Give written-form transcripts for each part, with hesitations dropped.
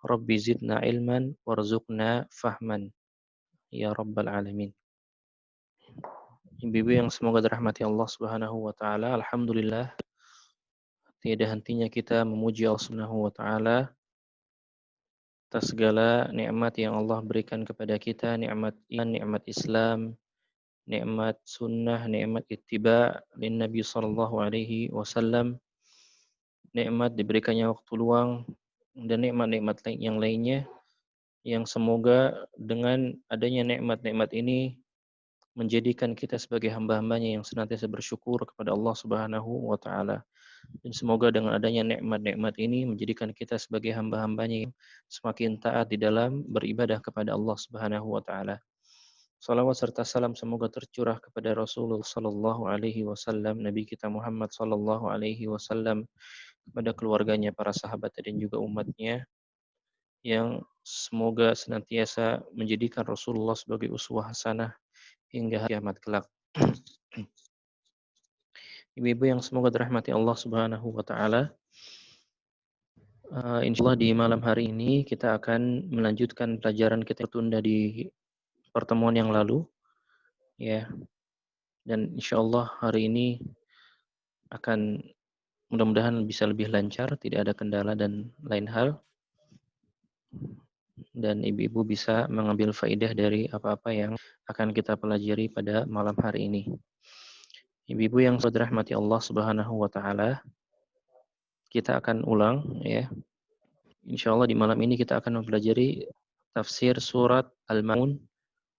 Rabbi zidna ilman warzuqna fahman ya rabbal alamin. Ibu-ibu yang semoga dirahmati Allah Subhanahu wa taala, alhamdulillah tiada hentinya kita memuji Allah Subhanahu wa taala atas segala nikmat yang Allah berikan kepada kita, nikmat iman, nikmat Islam, nikmat sunnah, nikmat ittiba' lin Nabi sallallahu alaihi wasallam, nikmat diberikannya waktu luang dan nikmat-nikmat yang lainnya yang semoga dengan adanya nikmat-nikmat ini menjadikan kita sebagai hamba-hambanya yang senantiasa bersyukur kepada Allah Subhanahu wa taala. Dan semoga dengan adanya nikmat-nikmat ini menjadikan kita sebagai hamba-hambanya yang semakin taat di dalam beribadah kepada Allah Subhanahu wa taala. Salawat serta salam semoga tercurah kepada Rasulullah sallallahu alaihi wasallam, Nabi kita Muhammad sallallahu alaihi wasallam, kepada keluarganya, para sahabat dan juga umatnya yang semoga senantiasa menjadikan Rasulullah sebagai uswah hasanah hingga hari kiamat kelak. Ibu-ibu yang semoga dirahmati Allah Subhanahu wa taala, insyaallah di malam hari ini kita akan melanjutkan pelajaran kita tertunda di pertemuan yang lalu, ya. Dan insyaallah hari ini akan mudah-mudahan bisa lebih lancar, tidak ada kendala dan lain hal. Dan ibu-ibu bisa mengambil faidah dari apa-apa yang akan kita pelajari pada malam hari ini. Ibu-ibu yang dirahmati Allah Subhanahu wa taala, kita akan ulang ya. Insyaallah di malam ini kita akan mempelajari tafsir surat Al-Maun,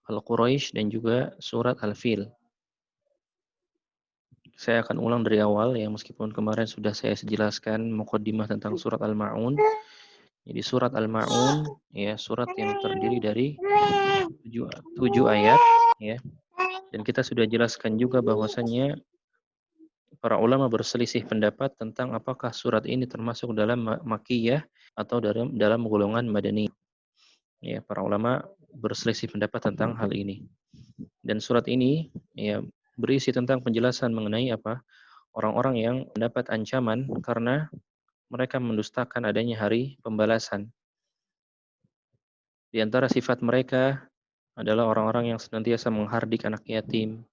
Al-Quraisy dan juga surat Al-Fil. Saya akan ulang dari awal ya, meskipun kemarin sudah saya jelaskan muqaddimah tentang surat Al-Maun. Jadi surat Al-Maun ya, surat yang terdiri dari 7 ayat ya. Dan kita sudah jelaskan juga bahwasannya para ulama berselisih pendapat tentang apakah surat ini termasuk dalam Makkiyah atau dalam golongan Madani. Ya, para ulama berselisih pendapat tentang hal ini. Dan surat ini ya berisi tentang penjelasan mengenai apa? Orang-orang yang mendapat ancaman karena mereka mendustakan adanya hari pembalasan. Di antara sifat mereka adalah orang-orang yang senantiasa menghardik anak yatim,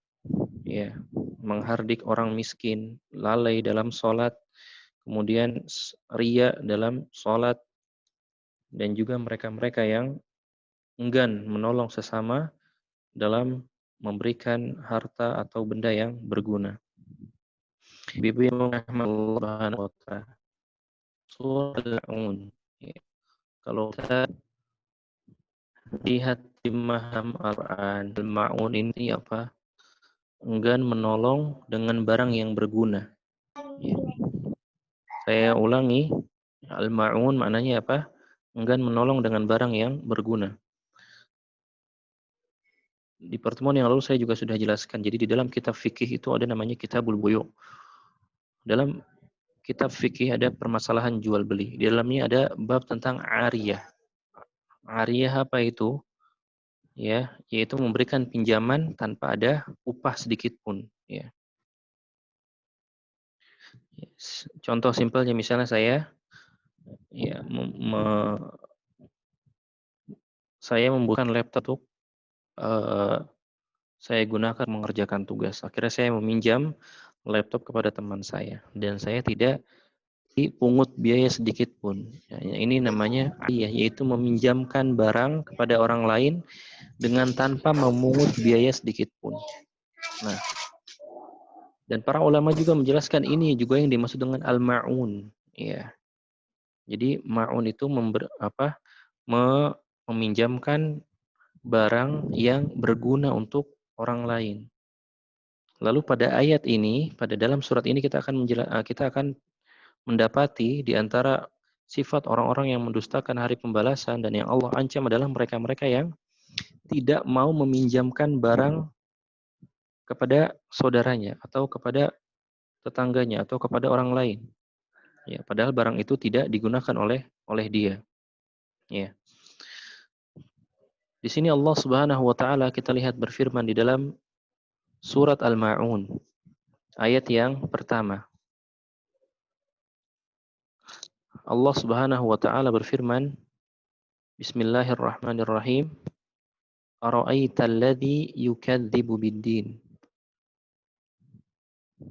ya, menghardik orang miskin, lalai dalam sholat, kemudian ria dalam sholat, dan juga mereka-mereka yang enggan menolong sesama dalam memberikan harta atau benda yang berguna. Ibu yang Allah Subhanahu wa taala. Surah Al-Maun. Ya. Kalau kita lihat di maham Al-Quran, Al-Maun ini apa? Enggan menolong dengan barang yang berguna. Ya. Saya ulangi, Al-Maun maknanya apa? Enggan menolong dengan barang yang berguna. Di pertemuan yang lalu saya juga sudah jelaskan. Jadi di dalam kitab fikih itu ada namanya Kitabul Buyu'. Dalam kitab fikih ada permasalahan jual beli. Di dalamnya ada bab tentang ariyah. Ariyah apa itu? Ya, yaitu memberikan pinjaman tanpa ada upah sedikit pun, ya. Contoh simpelnya misalnya saya ya saya membutuhkan laptop untuk saya gunakan mengerjakan tugas. Akhirnya saya meminjam laptop kepada teman saya dan saya tidak dipungut biaya sedikit pun. Ya, ini namanya ariyah, yaitu meminjamkan barang kepada orang lain dengan tanpa memungut biaya sedikit pun. Nah, dan para ulama juga menjelaskan ini juga yang dimaksud dengan al-ma'un, ya. Jadi ma'un itu meminjamkan barang yang berguna untuk orang lain. Lalu pada ayat ini, pada dalam surat ini kita akan mendapati di antara sifat orang-orang yang mendustakan hari pembalasan dan yang Allah ancam adalah mereka-mereka yang tidak mau meminjamkan barang kepada saudaranya atau kepada tetangganya atau kepada orang lain. Ya, padahal barang itu tidak digunakan oleh dia. Ya. Di sini Allah Subhanahu wa taala kita lihat berfirman di dalam surat Al-Maun ayat yang pertama. Allah Subhanahu wa taala berfirman, Bismillahirrahmanirrahim. Ara'aital ladzi yukadzibu biddin.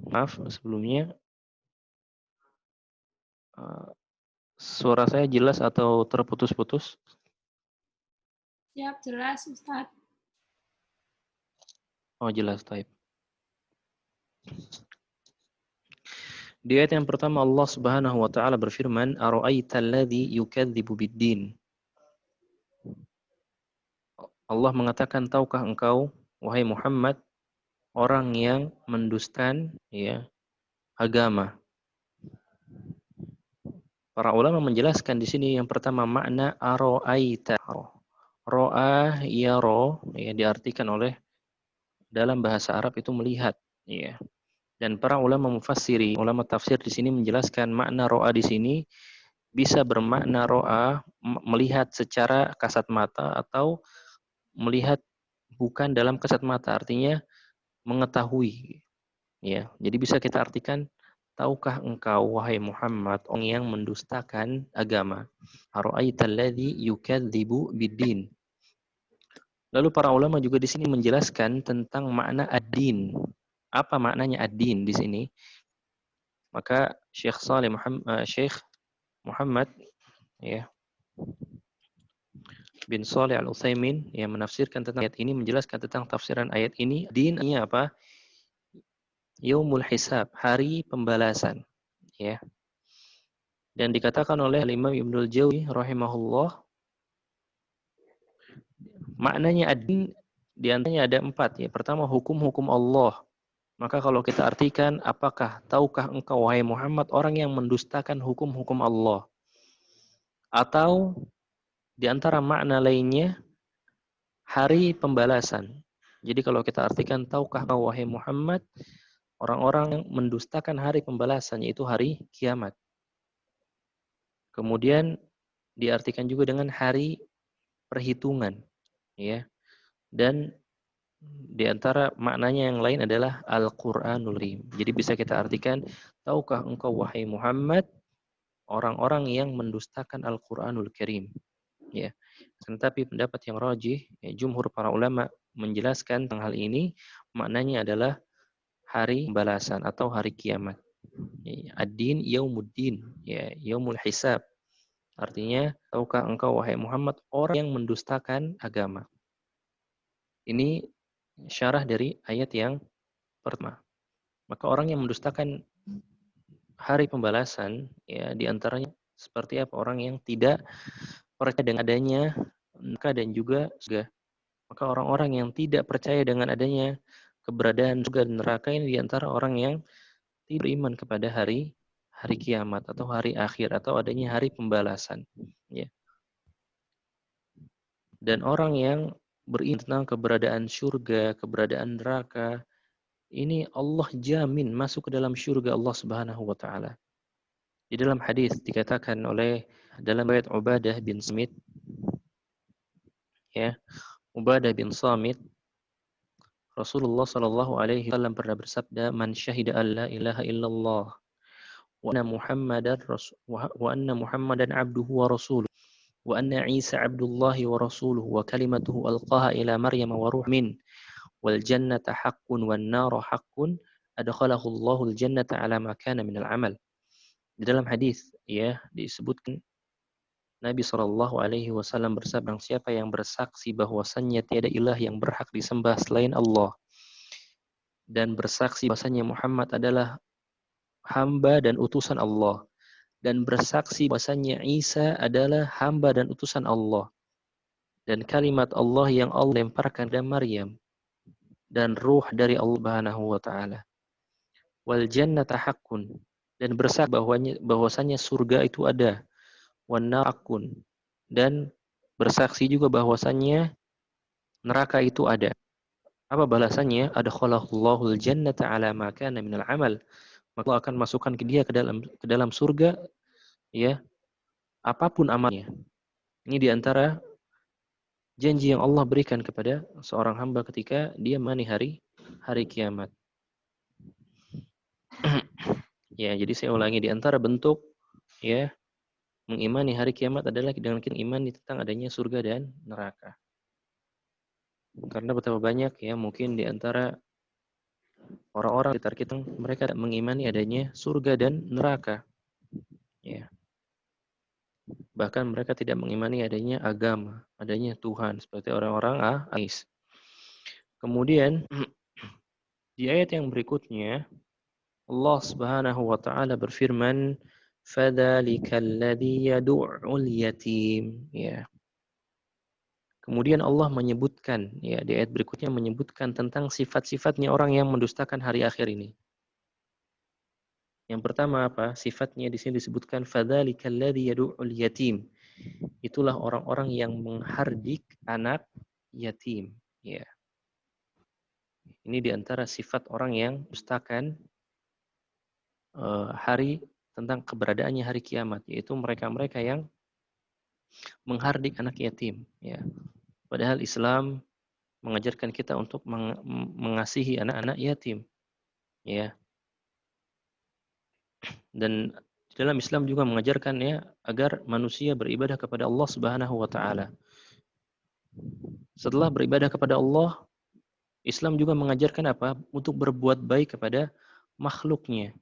Maaf sebelumnya, suara saya jelas atau terputus-putus? Siap, jelas, Ustadz. Oh, jelas, taib. Di ayat yang pertama Allah Subhanahu wa taala berfirman, "Ara'aital ladzi yukadzibu biddin." Allah mengatakan, tahukah engkau wahai Muhammad orang yang mendustakan ya agama? Para ulama menjelaskan di sini yang pertama makna ara'aita. Ro'a yaro ya diartikan oleh dalam bahasa Arab itu melihat ya. Dan para ulama mufassiri, ulama tafsir di sini menjelaskan makna ro'a di sini bisa bermakna ro'a melihat secara kasat mata atau melihat bukan dalam kasat mata, artinya mengetahui ya. Jadi bisa kita artikan, tahukah engkau wahai Muhammad orang yang mendustakan agama? Ara'aital ladzi yukadzibu biddin. Lalu para ulama juga di sini menjelaskan tentang makna ad-din. Apa maknanya ad-din di sini? Maka Syekh Muhammad ya bin Shalih Al-Utsaimin yang menafsirkan tentang ayat ini menjelaskan tentang tafsiran ayat ini. Din ini apa? Yaumul hisab, hari pembalasan, ya. Dan dikatakan oleh Imam Ibnul Jauzi rahimahullah, maknanya ad-din di antaranya ada 4 ya. Pertama, hukum-hukum Allah. Maka kalau kita artikan, apakah tahukah engkau wahai Muhammad orang yang mendustakan hukum-hukum Allah? Atau di antara makna lainnya, hari pembalasan. Jadi kalau kita artikan, tahukah engkau wahai Muhammad orang-orang yang mendustakan hari pembalasan, yaitu hari kiamat. Kemudian diartikan juga dengan hari perhitungan, ya. Dan di antara maknanya yang lain adalah Al-Qur'anul Karim. Jadi bisa kita artikan, tahukah engkau wahai Muhammad orang-orang yang mendustakan Al-Qur'anul Karim, ya. Tetapi pendapat yang rajih, ya, jumhur para ulama menjelaskan tentang hal ini, maknanya adalah hari pembalasan atau hari kiamat. Ya, ad-din yaumuddin, ya, yaumul hisab. Artinya, tahukah engkau wahai Muhammad orang yang mendustakan agama? Ini syarah dari ayat yang pertama. Maka orang yang mendustakan hari pembalasan, ya diantaranya seperti apa? Orang yang tidak percaya dengan adanya neraka dan juga surga. Maka orang-orang yang tidak percaya dengan adanya keberadaan surga dan neraka ini diantara orang yang tidak beriman kepada hari kiamat atau hari akhir atau adanya hari pembalasan. Ya. Dan orang yang beriman tentang keberadaan surga, keberadaan neraka, ini Allah jamin masuk ke dalam surga Allah Subhanahu wa taala. Di dalam hadis dikatakan oleh dalam riwayat Ubadah bin Samit, ya, Ubadah bin Samit, Rasulullah sallallahu alaihi wasallam pernah bersabda, "Man syahida an la ilaha illallah wa anna Muhammadan abduhu wa rasuluhu wa anna Isa abdullahi wa rasuluhu wa kalimatuhu alqaha ila Maryam wa ruh min wal jannata haqqun wan naru haqqun adkhalahu Allahul jannata ala ma kana minal amal." Di dalam hadis ya disebutkan Nabi Shallallahu alaihi wasallam bersabda, siapa yang bersaksi bahwasannya tiada ilah yang berhak disembah selain Allah dan bersaksi bahwasannya Muhammad adalah hamba dan utusan Allah dan bersaksi bahwasannya Isa adalah hamba dan utusan Allah dan kalimat Allah yang Allah lemparkan kepada Maryam dan ruh dari Allah Subhanahu wa taala. Wal jannata haqqun, dan bersaksi bahwasanya surga itu ada. Wan nar haqqun, dan bersaksi juga bahwasanya neraka itu ada. Apa balasannya? Adkhalahullahu jannata ala ma kana minal amal. Maka Allah akan masukkan dia ke dalam surga ya, apapun amalnya. Ini diantara janji yang Allah berikan kepada seorang hamba ketika dia mani hari kiamat. Ya, jadi saya ulangi, di antara bentuk ya Mengimani hari kiamat adalah dengan kita imani tentang adanya surga dan neraka. Karena betapa banyak ya mungkin di antara orang-orang sekitar kita mereka tidak mengimani adanya surga dan neraka. Ya. Bahkan mereka tidak mengimani adanya agama, adanya Tuhan seperti orang-orang ateis. Kemudian di ayat yang berikutnya Allah Subhanahu wa taala berfirman, "Fadzalikal ladzi yad'ul yatim." Ya. Kemudian Allah menyebutkan ya di ayat berikutnya menyebutkan tentang sifat-sifatnya orang yang mendustakan hari akhir ini. Yang pertama apa? Sifatnya di sini disebutkan fadzalikal ladzi yad'ul yatim. Itulah orang-orang yang menghardik anak yatim. Ya. Ini di antara sifat orang yang mendustakan hari tentang keberadaannya hari kiamat, yaitu mereka-mereka yang menghardik anak yatim. Ya. Padahal Islam mengajarkan kita untuk mengasihi anak-anak yatim. Ya. Dan dalam Islam juga mengajarkan ya agar manusia beribadah kepada Allah Subhanahu wa taala. Setelah beribadah kepada Allah, Islam juga mengajarkan apa? Untuk berbuat baik kepada makhluknya.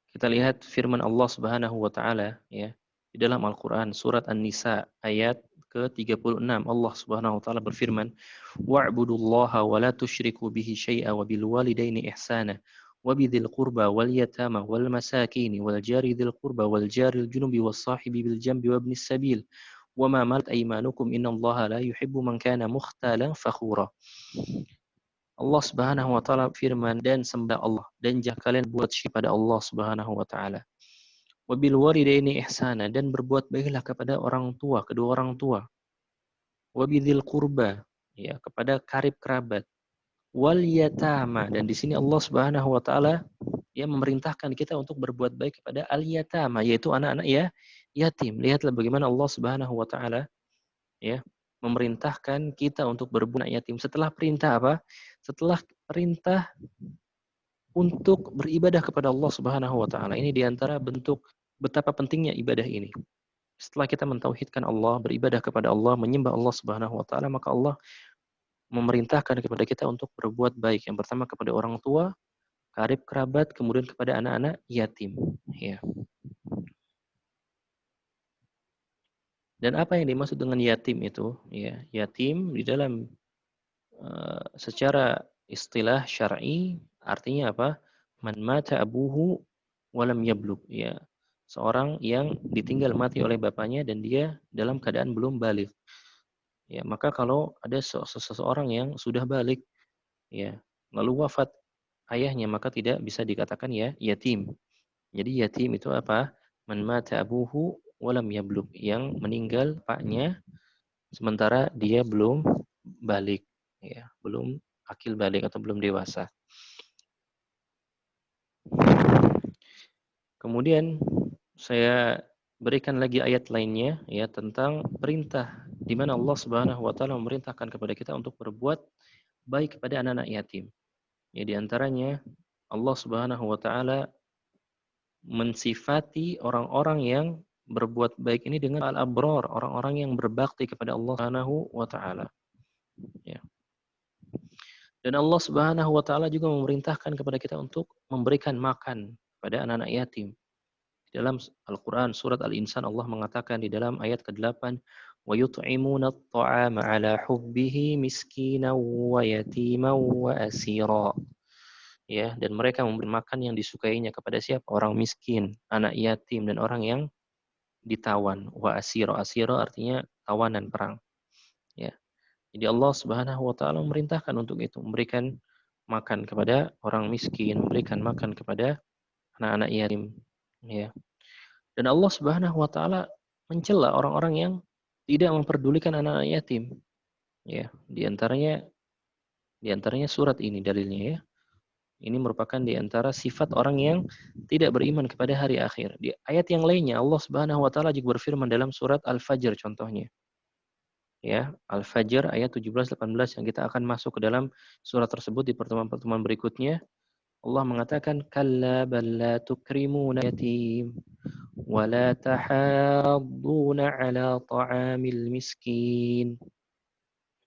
Kita lihat firman Allah Subhanahu wa taala ya di dalam Al-Qur'an surat An-Nisa ayat ke-36 Allah Subhanahu wa taala berfirman wa'budullaha wa la tusyriku bihi syai'a wa bil walidaini ihsana wa bidzil qurba wal yatama wal masakin wal jari dzil qurba wal jaril junubi was sahibi bil jambi wa ibnis sabil wa ma malakat aymanukum innallaha la yuhibbu man kana mukhtalan fakhura. Allah Subhanahu wa taala firman dan sembah Allah dan jangan kalian buat syirik pada Allah Subhanahu wa taala. Wabil walidaini ihsana dan berbuat baiklah kepada orang tua, kedua orang tua. Wabidzil qurba ya kepada karib kerabat. Wal yatama dan di sini Allah Subhanahu wa taala ya memerintahkan kita untuk berbuat baik kepada al yatama yaitu anak-anak ya yatim. Lihatlah bagaimana Allah Subhanahu wa taala ya memerintahkan kita untuk berbuat anak yatim. Setelah perintah apa? Setelah perintah untuk beribadah kepada Allah Subhanahu wa taala. Ini di antara bentuk betapa pentingnya ibadah ini. Setelah kita mentauhidkan Allah, beribadah kepada Allah, menyembah Allah Subhanahu wa taala, maka Allah memerintahkan kepada kita untuk berbuat baik. Yang pertama kepada orang tua, karib kerabat, kemudian kepada anak-anak yatim. Ya. Dan apa yang dimaksud dengan yatim itu? Ya, yatim di dalam secara istilah syar'i artinya apa? Man mata abuhu walam yablug. Ya, seorang yang ditinggal mati oleh bapaknya dan dia dalam keadaan belum balik. Ya, maka kalau ada seseorang yang sudah balik, ya, lalu wafat ayahnya, maka tidak bisa dikatakan ya yatim. Jadi yatim itu apa? Man mata abuhu walam yablug, yang meninggal bapaknya sementara dia belum balik, ya, belum akil balik atau belum dewasa. Kemudian saya berikan lagi ayat lainnya ya tentang perintah di mana Allah Subhanahu wa taala memerintahkan kepada kita untuk berbuat baik kepada anak-anak yatim. Ya di antaranya Allah Subhanahu wa taala mensifati orang-orang yang berbuat baik ini dengan al-abrar, orang-orang yang berbakti kepada Allah Subhanahu wa taala. Ya. Dan Allah Subhanahu wa taala juga memerintahkan kepada kita untuk memberikan makan kepada anak-anak yatim. Dalam Al-Quran surat Al-Insan Allah mengatakan di dalam ayat ke-8 وَيُطْعِمُونَ الطَّعَامَ عَلَى حُبِّهِ مِسْكِينًا وَيَتِيمًا وَأَسِيرًا. Ya, dan mereka memberi makan yang disukainya kepada siapa? Orang miskin, anak yatim dan orang yang ditawan. Wa asira, asira artinya tawanan perang. Ya. Jadi Allah Subhanahu wa taala memerintahkan untuk itu, memberikan makan kepada orang miskin, memberikan makan kepada anak-anak yatim. Ya. Dan Allah Subhanahu wa taala mencela orang-orang yang tidak memperdulikan anak-anak yatim. Ya, di antaranya surat ini dalilnya ya. Ini merupakan di antara sifat orang yang tidak beriman kepada hari akhir. Di ayat yang lainnya Allah Subhanahu wa taala juga berfirman dalam surat Al-Fajr contohnya. Ya, Al-Fajr ayat 17 18 yang kita akan masuk ke dalam surat tersebut di pertemuan-pertemuan berikutnya. Allah mengatakan kalla bal la tukrimuna yatim wa la tahadduna ala ta'amil miskin.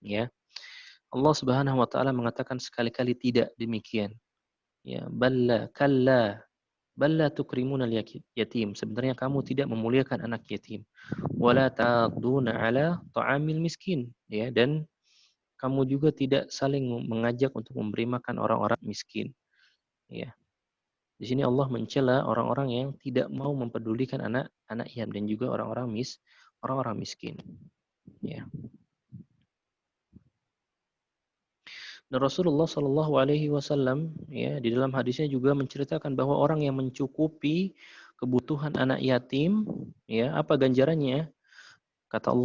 Ya. Allah Subhanahu wa taala mengatakan sekali-kali tidak demikian. Ya, balla kalla balla tukrimuna yatim. Sebenarnya kamu tidak memuliakan anak yatim. Wala ta'duna ala ta'amil miskin. Ya, dan kamu juga tidak saling mengajak untuk memberi makan orang-orang miskin. Ya. Di sini Allah mencela orang-orang yang tidak mau mempedulikan anak-anak yatim dan juga orang-orang miskin. Ya. Dan Rasulullah Shallallahu Alaihi Wasallam ya di dalam hadisnya juga menceritakan bahwa orang yang mencukupi kebutuhan anak yatim, ya apa ganjarannya? Kata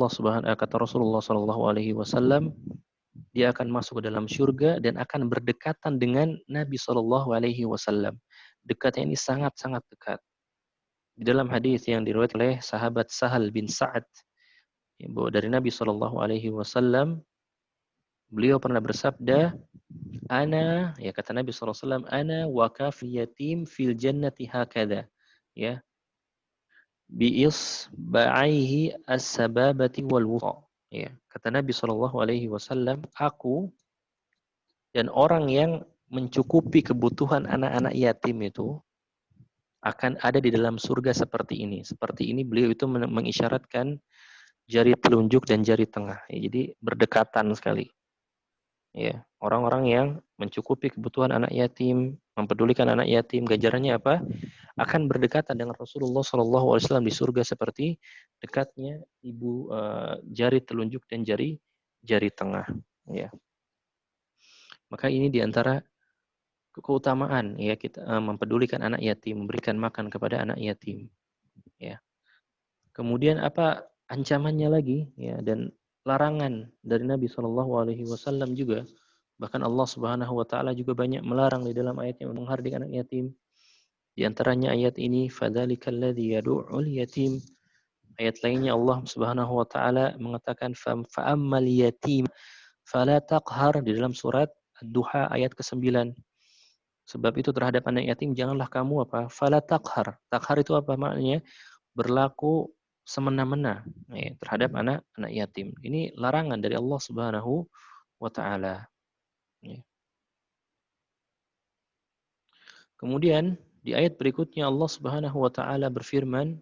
Rasulullah Shallallahu Alaihi Wasallam, dia akan masuk ke dalam surga dan akan berdekatan dengan Nabi Shallallahu Alaihi Wasallam. Dekatnya ini sangat-sangat dekat. Di dalam hadis yang diriwayatkan oleh sahabat Sahal bin Sa'ad, ya, bahwa dari Nabi Shallallahu Alaihi Wasallam, beliau pernah bersabda, Ana, ya kata Nabi SAW, Ana wa kafil yatim fil jannati hakada. Ya, biis ba'aihi as-sababati wal wusta. Ya, kata Nabi SAW, aku dan orang yang mencukupi kebutuhan anak-anak yatim itu akan ada di dalam surga seperti ini. Seperti ini beliau itu mengisyaratkan jari telunjuk dan jari tengah. Ya, jadi berdekatan sekali. Ya, orang-orang yang mencukupi kebutuhan anak yatim, mempedulikan anak yatim, ganjarannya apa? Akan berdekatan dengan Rasulullah SAW di surga seperti dekatnya jari telunjuk dan jari tengah. Ya, maka ini diantara keutamaan ya kita mempedulikan anak yatim, memberikan makan kepada anak yatim. Ya. Kemudian apa ancamannya lagi? Ya, dan larangan dari Nabi SAW juga. Bahkan Allah Subhanahu wa taala juga banyak melarang di dalam ayat yang menghardik anak yatim. Di antaranya ayat ini fadzalikal ladzi yad'ul yatim. Ayat lainnya Allah Subhanahu wa taala mengatakan fa'ammal yatim fala taqhar di dalam surat Ad-Duha ayat ke-9. Sebab itu terhadap anak yatim janganlah kamu apa? Fala taqhar. Taqhar itu apa maknanya? Berlaku semena-mena terhadap anak yatim. Ini larangan dari Allah Subhanahu wa taala. Ya. Kemudian di ayat berikutnya Allah Subhanahu wa taala berfirman,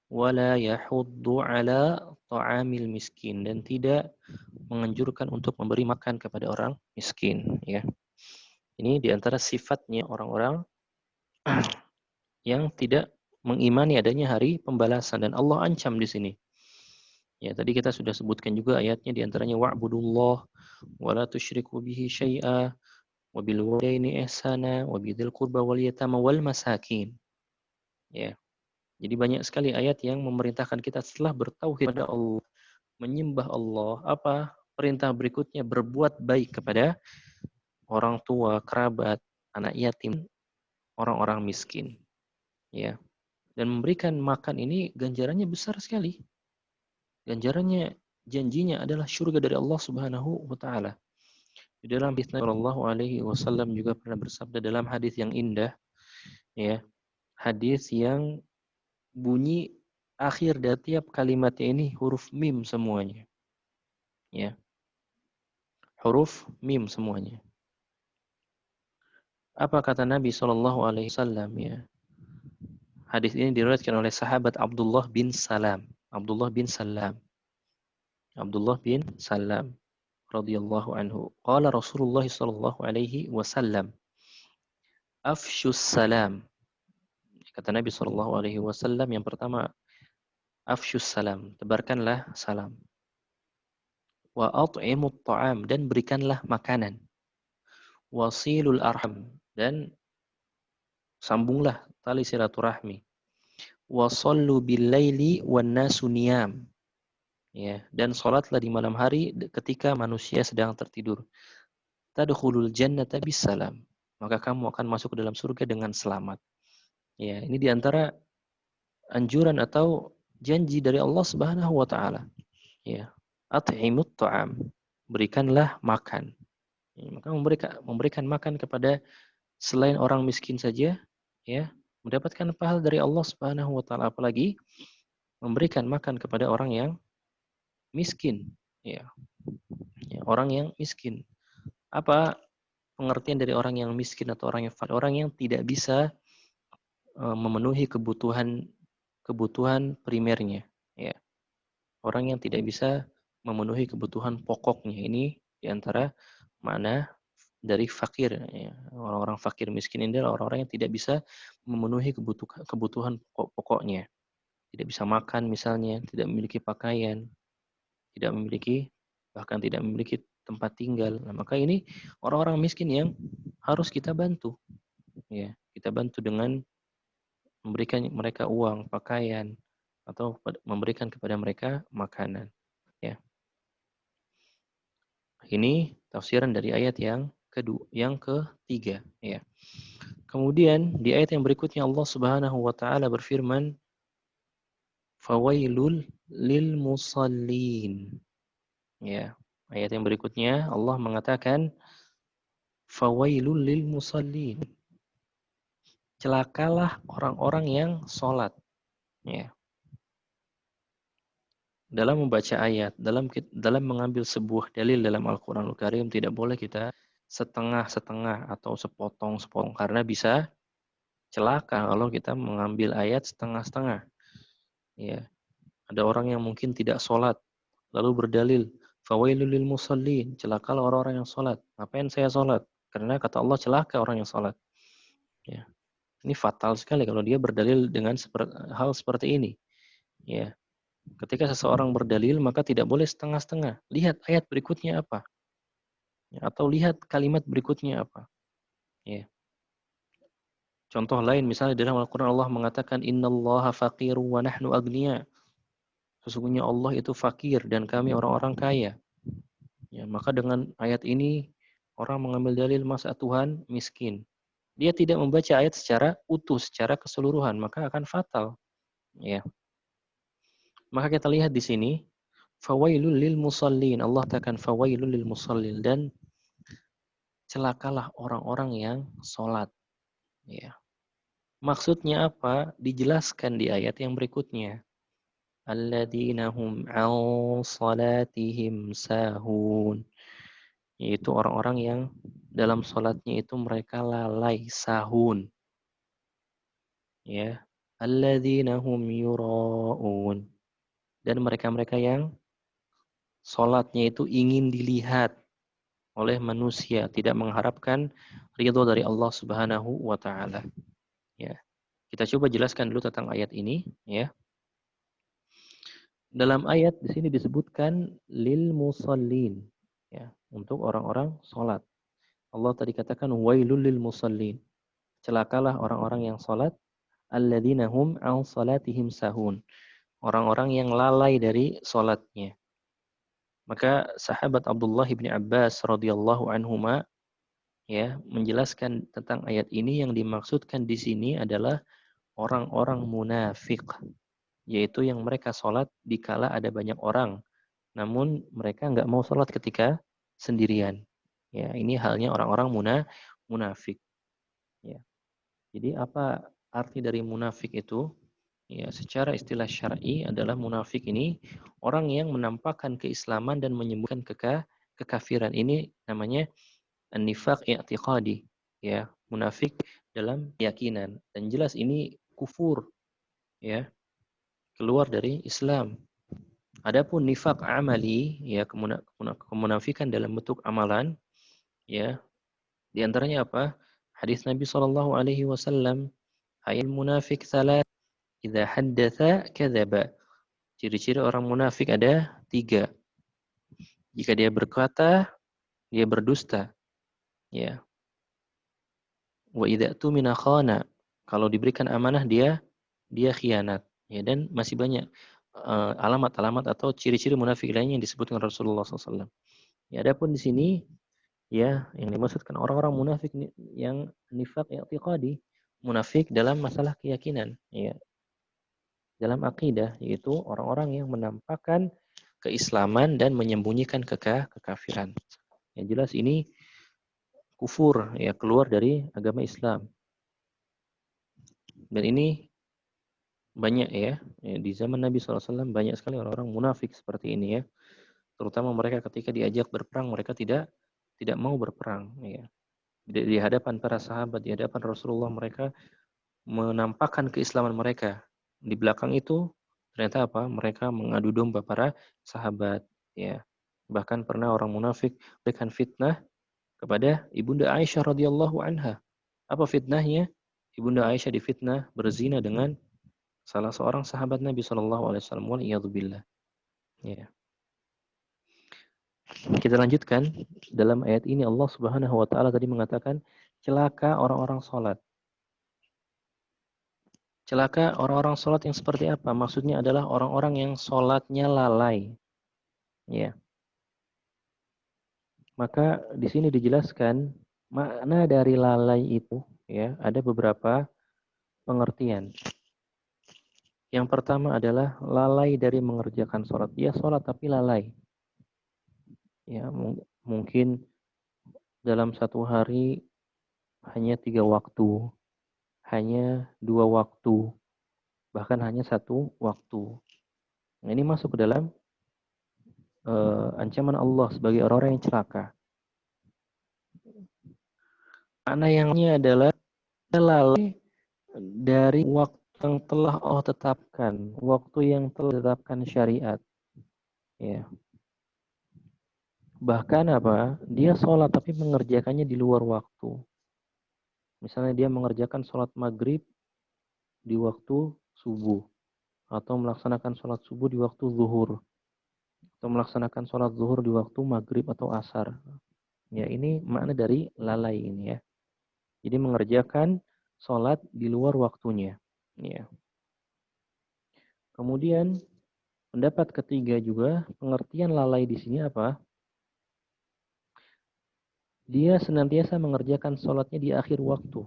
"Wala yahuddu 'ala ta'amil miskin" dan tidak menganjurkan untuk memberi makan kepada orang miskin, ya. Ini di antara sifatnya orang-orang yang tidak mengimani adanya hari pembalasan dan Allah ancam di sini. Ya, tadi kita sudah sebutkan juga ayatnya di antaranya wa'budullah wa la tusyriku bihi syai'a wa bil walidaini ihsana wa bidzil qurba wal yatama wal masakin. Ya. Jadi banyak sekali ayat yang memerintahkan kita setelah bertauhid kepada Allah, menyembah Allah, apa perintah berikutnya berbuat baik kepada orang tua, kerabat, anak yatim, orang-orang miskin, ya. Dan memberikan makan ini ganjarannya besar sekali. Ganjarannya janjinya adalah surga dari Allah Subhanahu wa taala. Di dalam hadis Nabi Shallallahu alaihi wasallam juga pernah bersabda dalam hadis yang indah, ya. Hadis yang bunyi akhir dari tiap kalimatnya ini huruf mim semuanya. Ya. Huruf mim semuanya. Apa kata Nabi Shallallahu alaihi wasallam, ya? Hadis ini diriwayatkan oleh sahabat Abdullah bin Salam. Abdullah bin Salam. Abdullah bin Salam radhiyallahu anhu. Qala Rasulullah sallallahu alaihi wasallam, "Afshus salam." Kata Nabi sallallahu alaihi wasallam yang pertama, "Afshus salam." Tebarkanlah salam. Wa at'imut ta'am dan berikanlah makanan. Wasilul arham dan sambunglah tali silaturahmi. Wasallu bil laili wan nasu niyam. Ya, dan salatlah di malam hari ketika manusia sedang tertidur. Tadkhulul jannata bisalam. Maka kamu akan masuk ke dalam surga dengan selamat. Ya, ini diantara anjuran atau janji dari Allah Subhanahu wa taala. Ya. At'imut ta'am. Berikanlah makan. Ya, maka memberikan makan kepada selain orang miskin saja, ya, mendapatkan pahala dari Allah Subhanahu wa taala, apalagi memberikan makan kepada orang yang miskin, ya. Ya, orang yang miskin. Apa pengertian dari orang yang miskin atau orang yang fakir? Orang yang tidak bisa memenuhi kebutuhan kebutuhan primernya, ya. Orang yang tidak bisa memenuhi kebutuhan pokoknya. Ini diantara makna dari fakir, ya. Orang-orang fakir miskin ini adalah orang-orang yang tidak bisa memenuhi kebutuhan pokoknya. Tidak bisa makan misalnya, tidak memiliki pakaian, tidak memiliki, bahkan tidak memiliki tempat tinggal. Nah, maka ini orang-orang miskin yang harus kita bantu, ya. Kita bantu dengan memberikan mereka uang, pakaian, atau memberikan kepada mereka makanan, ya. Ini tafsiran dari ayat yang kedua, yang ketiga, ya. Kemudian di ayat yang berikutnya Allah Subhanahu wa taala berfirman, "Fawailul lil musallin." Ya. Ayat yang berikutnya Allah mengatakan, "Fawailul lil musallin." Celakalah orang-orang yang sholat. Ya. Dalam membaca ayat, dalam mengambil sebuah dalil dalam Al-Qur'anul Karim, tidak boleh kita setengah-setengah atau sepotong-sepotong, karena bisa celaka kalau kita mengambil ayat setengah-setengah. Ya, ada orang yang mungkin tidak sholat, lalu berdalil, fawailul lil musallin, celakalah orang-orang yang sholat. Ngapain saya sholat? Karena kata Allah celaka orang yang sholat. Ya, ini fatal sekali kalau dia berdalil dengan hal seperti ini. Ya, ketika seseorang berdalil maka tidak boleh setengah-setengah. Lihat ayat berikutnya apa, ya, atau lihat kalimat berikutnya apa. Ya. Contoh lain misalnya dalam Al-Quran Allah mengatakan innallaha faqiru wa nahnu agniya. Sesungguhnya Allah itu fakir dan kami orang-orang kaya. Ya, maka dengan ayat ini orang mengambil dalil masa Tuhan miskin. Dia tidak membaca ayat secara utuh, secara keseluruhan, maka akan fatal. Ya. Maka kita lihat di sini, fawailul lil musallin. Allah katakan fawailul lil musallin, dan celakalah orang-orang yang sholat. Ya. Maksudnya apa? Dijelaskan di ayat yang berikutnya. Alladzina hum 'an salatihim sahun. Yaitu orang-orang yang dalam sholatnya itu mereka lalai, sahun. Ya. Alladzina hum yura'un. Dan mereka-mereka yang sholatnya itu ingin dilihat oleh manusia, tidak mengharapkan ridho dari Allah Subhanahu wa taala. Ya. Kita coba jelaskan dulu tentang ayat ini, ya. Dalam ayat di sini disebutkan lil musallin, ya, untuk orang-orang salat. Allah tadi katakan wailul lil musallin. Celakalah orang-orang yang salat, alladzina hum an salatihim sahun. Orang-orang yang lalai dari salatnya. Maka sahabat Abdullah bin Abbas radhiyallahu anhuma, ya, menjelaskan tentang ayat ini, yang dimaksudkan di sini adalah orang-orang munafik, yaitu yang mereka sholat dikala ada banyak orang, namun mereka nggak mau sholat ketika sendirian. Ya, ini halnya orang-orang munafik. Ya. Jadi apa arti dari munafik itu? Ya, secara istilah syar'i adalah munafik ini orang yang menampakkan keislaman dan menyembunyikan kekafiran. Ini namanya an-nifaq i'tiqadi. Ya, munafik dalam keyakinan. Dan jelas ini kufur, ya, keluar dari Islam. Adapun nifaq amali, ya, kemunafikan dalam bentuk amalan, ya, di antaranya apa? Hadis Nabi sallallahu alaihi wasallam, ayat munafik salat, idza haddatsa kadzaba. Ciri-ciri orang munafik ada 3. Jika dia berkata, dia berdusta, ya. Wa idza tumina khana. Kalau diberikan amanah dia khianat, ya, dan masih banyak alamat-alamat atau ciri-ciri munafik lainnya yang disebutkan Rasulullah SAW. Ya, adapun di sini, ya, yang dimaksudkan orang-orang munafik yang nifaq i'tiqadi, munafik dalam masalah keyakinan, ya, dalam akidah, yaitu orang-orang yang menampakkan keislaman dan menyembunyikan kekafiran. Yang jelas ini kufur, ya, keluar dari agama Islam. Dan ini banyak ya, di zaman Nabi SAW banyak sekali orang-orang munafik seperti ini ya. Terutama mereka ketika diajak berperang, mereka tidak mau berperang ya. Di hadapan para sahabat, di hadapan Rasulullah, mereka menampakkan keislaman mereka. Di belakang itu ternyata apa? Mereka mengadu domba para sahabat ya. Bahkan pernah orang munafik memberikan fitnah kepada Ibunda Aisyah radhiyallahu anha. Apa fitnahnya? Ibunda Aisyah difitnah berzina dengan salah seorang sahabat Nabi sallallahu alaihi wasallam. Waliyadzubillah. Ya. Kita lanjutkan, dalam ayat ini Allah Subhanahu wa taala tadi mengatakan celaka orang-orang salat. Celaka orang-orang salat yang seperti apa? Maksudnya adalah orang-orang yang salatnya lalai. Ya. Maka di sini dijelaskan makna dari lalai itu ya, ada beberapa pengertian. Yang pertama adalah lalai dari mengerjakan sholat. Dia sholat tapi lalai. Ya, mungkin dalam satu hari hanya 3 waktu, hanya 2 waktu, bahkan hanya 1 waktu. Nah, ini masuk ke dalam ancaman Allah sebagai orang-orang yang celaka. Makna yang ini adalah lalai dari waktu yang telah Allah tetapkan, waktu yang telah ditetapkan syariat. Ya. Bahkan apa? Dia sholat tapi mengerjakannya di luar waktu. Misalnya dia mengerjakan sholat maghrib di waktu subuh, atau melaksanakan sholat subuh di waktu zuhur, atau melaksanakan sholat zuhur di waktu maghrib atau asar. Ya, ini makna dari lalai ini ya. Jadi mengerjakan sholat di luar waktunya. Ya. Kemudian pendapat ketiga juga, pengertian lalai di sini apa? Dia senantiasa mengerjakan sholatnya di akhir waktu.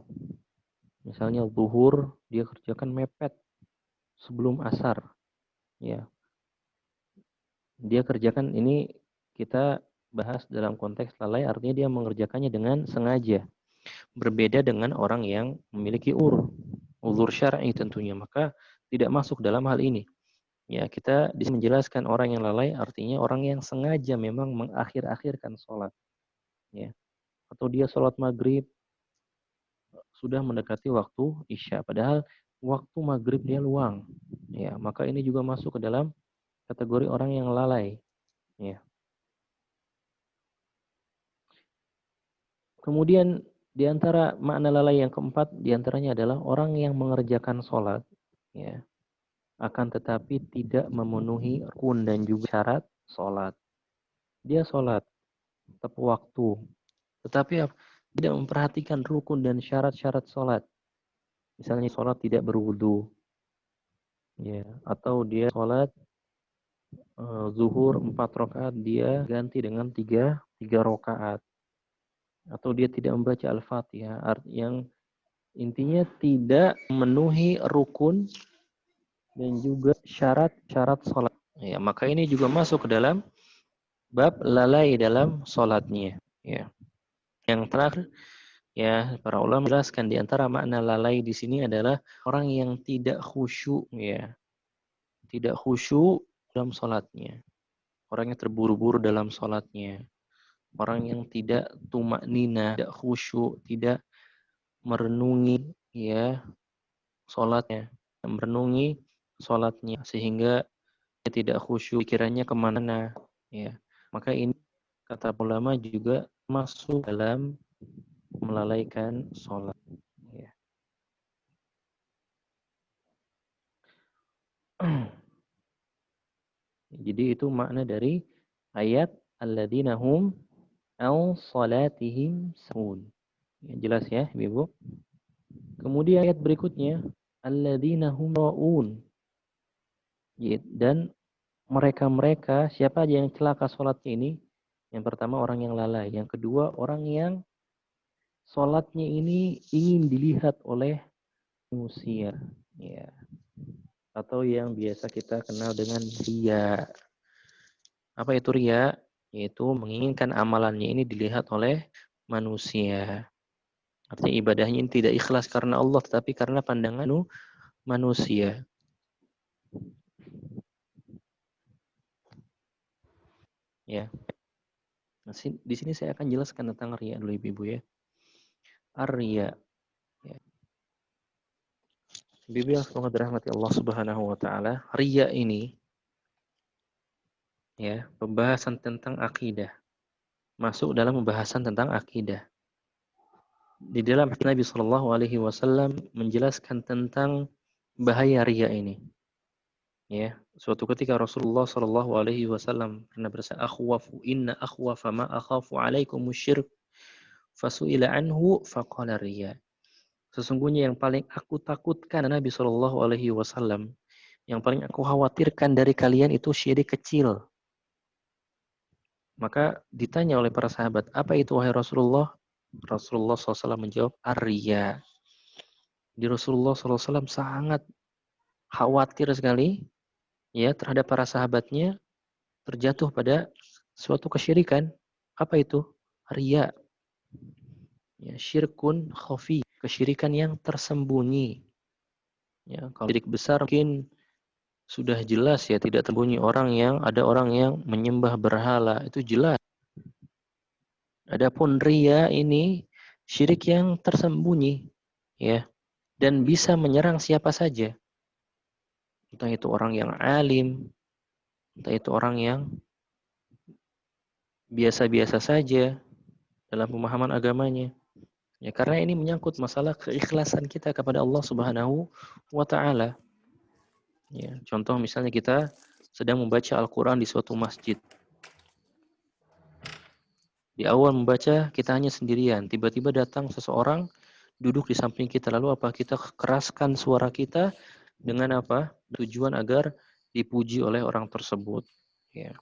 Misalnya zuhur, dia kerjakan mepet sebelum asar. Ya, dia kerjakan ini, kita bahas dalam konteks lalai, artinya dia mengerjakannya dengan sengaja. Berbeda dengan orang yang memiliki uzur syar'i tentunya, maka tidak masuk dalam hal ini. Ya, kita menjelaskan orang yang lalai artinya orang yang sengaja memang mengakhir-akhirkan sholat. Ya. Atau dia sholat maghrib sudah mendekati waktu isya, padahal waktu maghrib dia luang. Ya, maka ini juga masuk ke dalam kategori orang yang lalai. Ya. Kemudian di antara makna lalai yang keempat, di antaranya adalah orang yang mengerjakan sholat, ya, akan tetapi tidak memenuhi rukun dan juga syarat sholat. Dia sholat tepat waktu, tetapi tidak memperhatikan rukun dan syarat-syarat sholat. Misalnya sholat tidak berwudu, ya, atau dia sholat zuhur 4 rakaat, dia ganti dengan 3 rakaat, atau dia tidak membaca Al-Fatihah, yang intinya tidak memenuhi rukun dan juga syarat-syarat sholat. Ya, maka ini juga masuk ke dalam bab lalai dalam sholatnya. Ya. Yang terakhir, ya, para ulama menjelaskan di antara makna lalai di sini adalah orang yang tidak khusyuk, ya, tidak khusyuk dalam sholatnya. Orang yang terburu-buru dalam sholatnya. Orang yang tidak tumak nina, tidak khusyuk, tidak merenungi, ya, sholatnya, merenungi sholatnya, sehingga dia tidak khusyuk, pikirannya kemana, ya. Maka ini kata ulama juga masuk dalam melalaikan sholat. Ya. Jadi itu makna dari ayat alladzina hum an salatihim sahun. Ya, jelas ya, Ibu. Kemudian ayat berikutnya alladzina hum raun. Dan mereka-mereka, siapa aja yang celaka sholatnya ini? Yang pertama orang yang lalai, yang kedua orang yang sholatnya ini ingin dilihat oleh manusia, ya, atau yang biasa kita kenal dengan ria. Apa itu ria? Yaitu menginginkan amalannya ini dilihat oleh manusia. Artinya ibadahnya ini tidak ikhlas karena Allah, tetapi karena pandangan manusia. Ya, nah, di sini saya akan jelaskan tentang riya dulu ibu-ibu ya. Ar-riya. Ya. Ibu-ibu yang semoga dirahmati Allah Subhanahu wa taala, riya ini ya, pembahasan tentang akidah. Masuk dalam pembahasan tentang akidah. Di dalam Nabi Shallallahu alaihi wasallam menjelaskan tentang bahaya riya ini. Ya, suatu ketika Rasulullah Shallallahu alaihi wasallam pernah bersabda, "Akhwafu inna akhwafa ma akhafu alaikum musyrik." Fasu'ila anhu faqala riya. Sesungguhnya yang paling aku takutkan Nabi Shallallahu alaihi wasallam, yang paling aku khawatirkan dari kalian itu syirik kecil. Maka ditanya oleh para sahabat, apa itu wahai Rasulullah? Rasulullah SAW menjawab, ar-riya. Di Rasulullah SAW sangat khawatir sekali ya terhadap para sahabatnya terjatuh pada suatu kesyirikan. Apa itu? Riya. Ya, syirkun khafi, kesyirikan yang tersembunyi. Ya, kalau syirik besar mungkin sudah jelas ya, tidak tersembunyi ada orang yang menyembah berhala, itu jelas. Adapun riya ini syirik yang tersembunyi ya, dan bisa menyerang siapa saja. Entah itu orang yang alim, entah itu orang yang biasa-biasa saja dalam pemahaman agamanya. Ya, karena ini menyangkut masalah keikhlasan kita kepada Allah Subhanahu wa taala. Ya, contoh misalnya kita sedang membaca Al-Qur'an di suatu masjid. Di awal membaca kita hanya sendirian, tiba-tiba datang seseorang duduk di samping kita, lalu apa kita keraskan suara kita dengan apa? Tujuan agar dipuji oleh orang tersebut. Ya.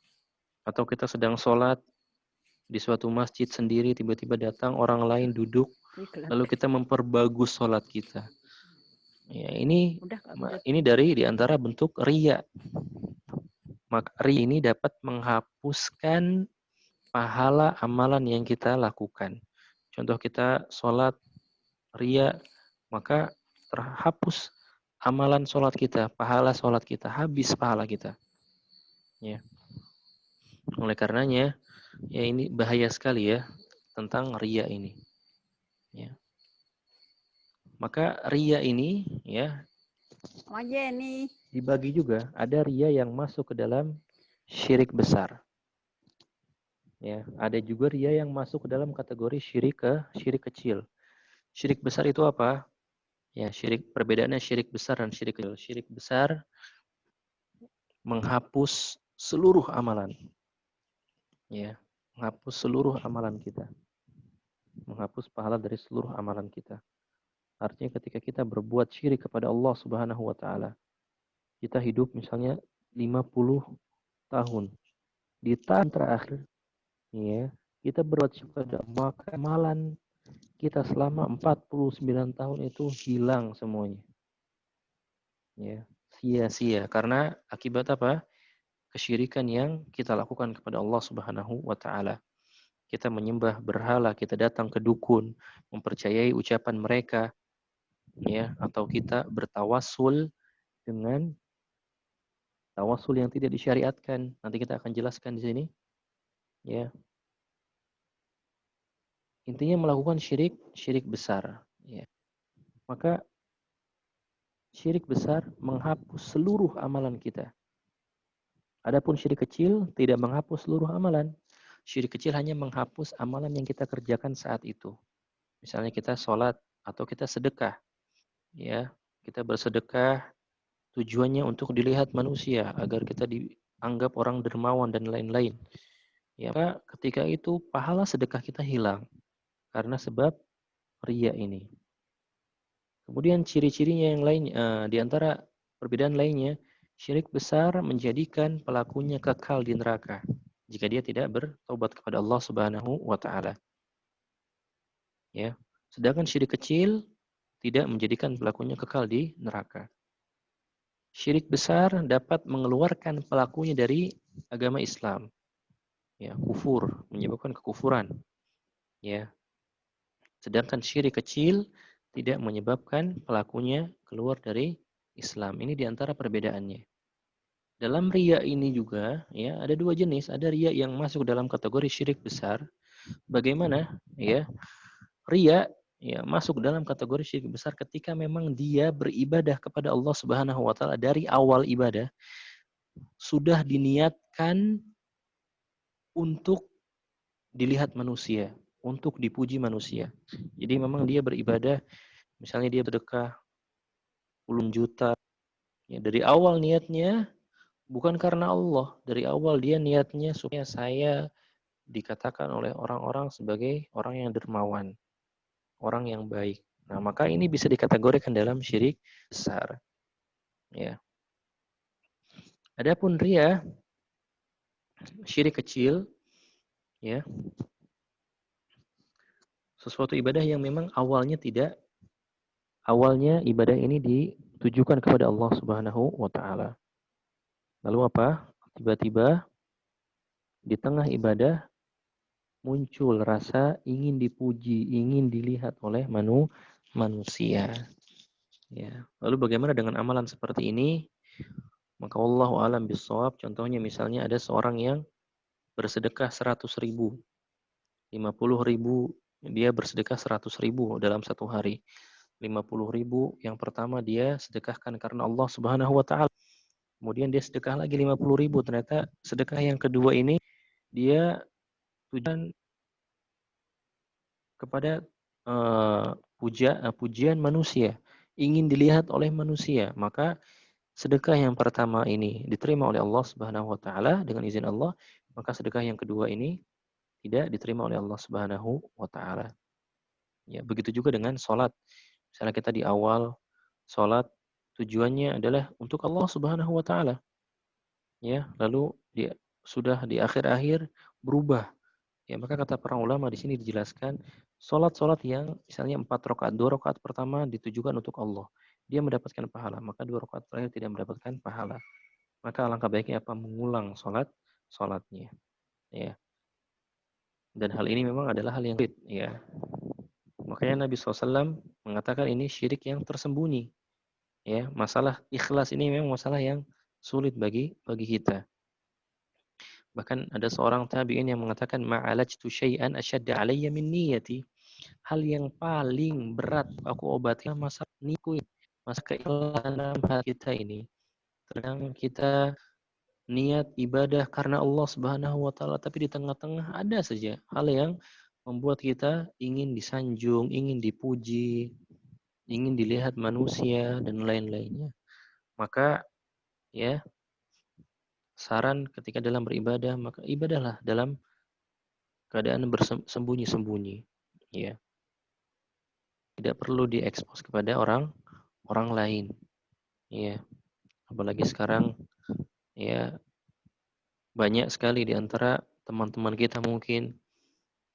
Atau kita sedang sholat di suatu masjid sendiri, tiba-tiba datang orang lain duduk, lalu kita memperbagus sholat kita. Ya, ini dari diantara bentuk riya. Maka riya ini dapat menghapuskan pahala amalan yang kita lakukan. Contoh kita sholat riya, maka terhapus amalan sholat kita, pahala sholat kita, habis pahala kita. Ya. Oleh karenanya, ya ini bahaya sekali ya tentang riya ini. Ya. Maka riya ini ya dibagi juga. Ada riya yang masuk ke dalam syirik besar. Ya, ada juga riya yang masuk ke dalam kategori syirik kecil. Syirik besar itu apa? Ya, perbedaannya syirik besar dan syirik kecil. Syirik besar menghapus seluruh amalan. Ya, menghapus seluruh amalan kita. Menghapus pahala dari seluruh amalan kita. Artinya ketika kita berbuat syirik kepada Allah Subhanahu wa taala, kita hidup misalnya 50 tahun. Di tahun terakhir, ya, kita berbuat syirik kepada Allah, maka amalan kita selama 49 tahun itu hilang semuanya. Ya, sia-sia karena akibat apa? Kesyirikan yang kita lakukan kepada Allah Subhanahu wa taala. Kita menyembah berhala, kita datang ke dukun, mempercayai ucapan mereka, ya, atau kita bertawasul dengan tawasul yang tidak disyariatkan. Nanti kita akan jelaskan di sini. Ya. Intinya melakukan syirik besar, ya. Maka syirik besar menghapus seluruh amalan kita. Adapun syirik kecil tidak menghapus seluruh amalan. Syirik kecil hanya menghapus amalan yang kita kerjakan saat itu. Misalnya kita sholat atau kita sedekah. Ya, kita bersedekah tujuannya untuk dilihat manusia agar kita dianggap orang dermawan dan lain-lain. Ya, maka ketika itu pahala sedekah kita hilang karena sebab riya ini. Kemudian ciri-cirinya yang lain, di antara perbedaan lainnya, syirik besar menjadikan pelakunya kekal di neraka jika dia tidak bertobat kepada Allah Subhanahu wa taala. Ya. Sedangkan syirik kecil tidak menjadikan pelakunya kekal di neraka. Syirik besar dapat mengeluarkan pelakunya dari agama Islam. Ya, kufur, menyebabkan kekufuran. Ya. Sedangkan syirik kecil tidak menyebabkan pelakunya keluar dari Islam. Ini diantara perbedaannya. Dalam riya ini juga ya ada dua jenis. Ada riya yang masuk dalam kategori syirik besar. Bagaimana? Ya, riya ya masuk dalam kategori syirik besar ketika memang dia beribadah kepada Allah Subhanahu wa taala dari awal ibadah sudah diniatkan untuk dilihat manusia, untuk dipuji manusia. Jadi memang dia beribadah, misalnya dia bersedekah puluhan juta, ya dari awal niatnya bukan karena Allah, dari awal dia niatnya supaya saya dikatakan oleh orang-orang sebagai orang yang dermawan, orang yang baik. Nah, maka ini bisa dikategorikan dalam syirik besar. Ya. Adapun riya, syirik kecil, ya, sesuatu ibadah yang memang awalnya ibadah ini ditujukan kepada Allah Subhanahu wa taala. Lalu apa? Tiba-tiba di tengah ibadah muncul rasa ingin dipuji, ingin dilihat oleh manusia. Ya. Lalu bagaimana dengan amalan seperti ini? Maka wallahu alam bisawab. Contohnya misalnya ada seorang yang bersedekah 100.000, 50.000, dia bersedekah 100.000 dalam satu hari. 50.000 yang pertama dia sedekahkan karena Allah Subhanahu wa taala. Kemudian dia sedekah lagi 50.000. Ternyata sedekah yang kedua ini dia tujuan kepada pujian manusia, ingin dilihat oleh manusia. Maka sedekah yang pertama ini diterima oleh Allah Subhanahu wa taala dengan izin Allah, maka sedekah yang kedua ini tidak diterima oleh Allah Subhanahu wa taala. Ya, begitu juga dengan salat. Misalnya kita di awal salat tujuannya adalah untuk Allah Subhanahu wa taala, ya. Lalu sudah di akhir-akhir berubah. Ya, maka kata para ulama di sini dijelaskan salat-salat yang misalnya 4 rakaat, 2 rakaat pertama ditujukan untuk Allah. Dia mendapatkan pahala, maka 2 rakaat terakhir tidak mendapatkan pahala. Maka alangkah baiknya apa? Mengulang salatnya, ya. Dan hal ini memang adalah hal yang sulit, ya. Makanya Nabi SAW mengatakan ini syirik yang tersembunyi, ya. Masalah ikhlas ini memang masalah yang sulit bagi kita. Bahkan ada seorang tabi'in yang mengatakan ma'alajtu syai'an asyadda 'alayya min niyyati. Hal yang paling berat aku obatkan masalah niku, masalah keikhlasan dalam hati kita ini. Terkadang kita niat ibadah karena Allah Subhanahu wa taala, tapi di tengah-tengah ada saja hal yang membuat kita ingin disanjung, ingin dipuji, ingin dilihat manusia dan lain-lainnya. Maka ya, saran ketika dalam beribadah, maka ibadahlah dalam keadaan bersembunyi-sembunyi, ya. Tidak perlu diekspos kepada orang lain, ya. Apalagi sekarang ya banyak sekali di antara teman-teman kita mungkin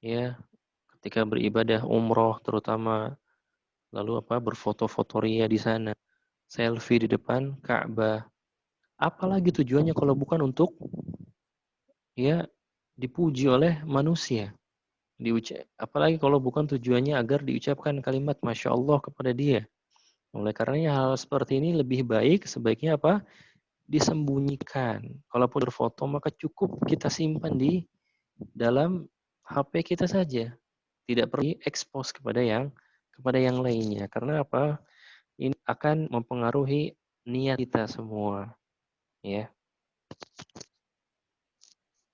ya ketika beribadah umroh terutama lalu berfoto-foto ria di sana, selfie di depan Ka'bah. Apalagi tujuannya kalau bukan untuk ya dipuji oleh manusia. Apalagi kalau bukan tujuannya agar diucapkan kalimat Masya Allah kepada dia. Oleh karenanya hal seperti ini lebih baik sebaiknya apa? Disembunyikan. Kalaupun berfoto maka cukup kita simpan di dalam HP kita saja. Tidak perlu ekspos kepada yang lainnya. Karena apa? Ini akan mempengaruhi niat kita semua, ya.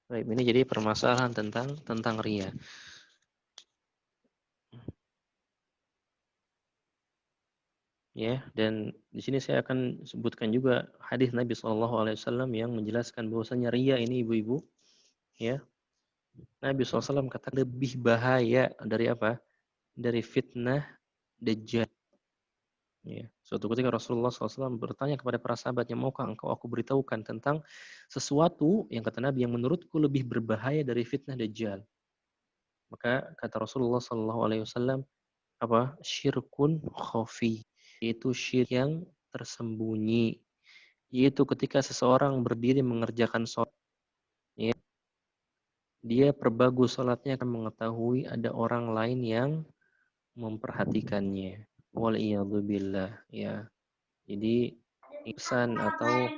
Baik, ini jadi permasalahan tentang ria. Ya, dan di sini saya akan sebutkan juga hadis Nabi SAW yang menjelaskan bahwasanya ria ini ibu-ibu, ya. Nabi SAW kata lebih bahaya dari apa? Dari fitnah Dajjal. Ya. Suatu ketika Rasulullah SAW bertanya kepada para sahabatnya, maukah engkau aku beritahukan tentang sesuatu yang kata Nabi yang menurutku lebih berbahaya dari fitnah Dajjal. Maka kata Rasulullah SAW, apa? Syirkun khafi. Yaitu syirik yang tersembunyi. Yaitu ketika seseorang berdiri mengerjakan sholat, ya, dia perbagus sholatnya akan mengetahui ada orang lain yang memperhatikannya. Waliyadzubillah, ya. Jadi pesan atau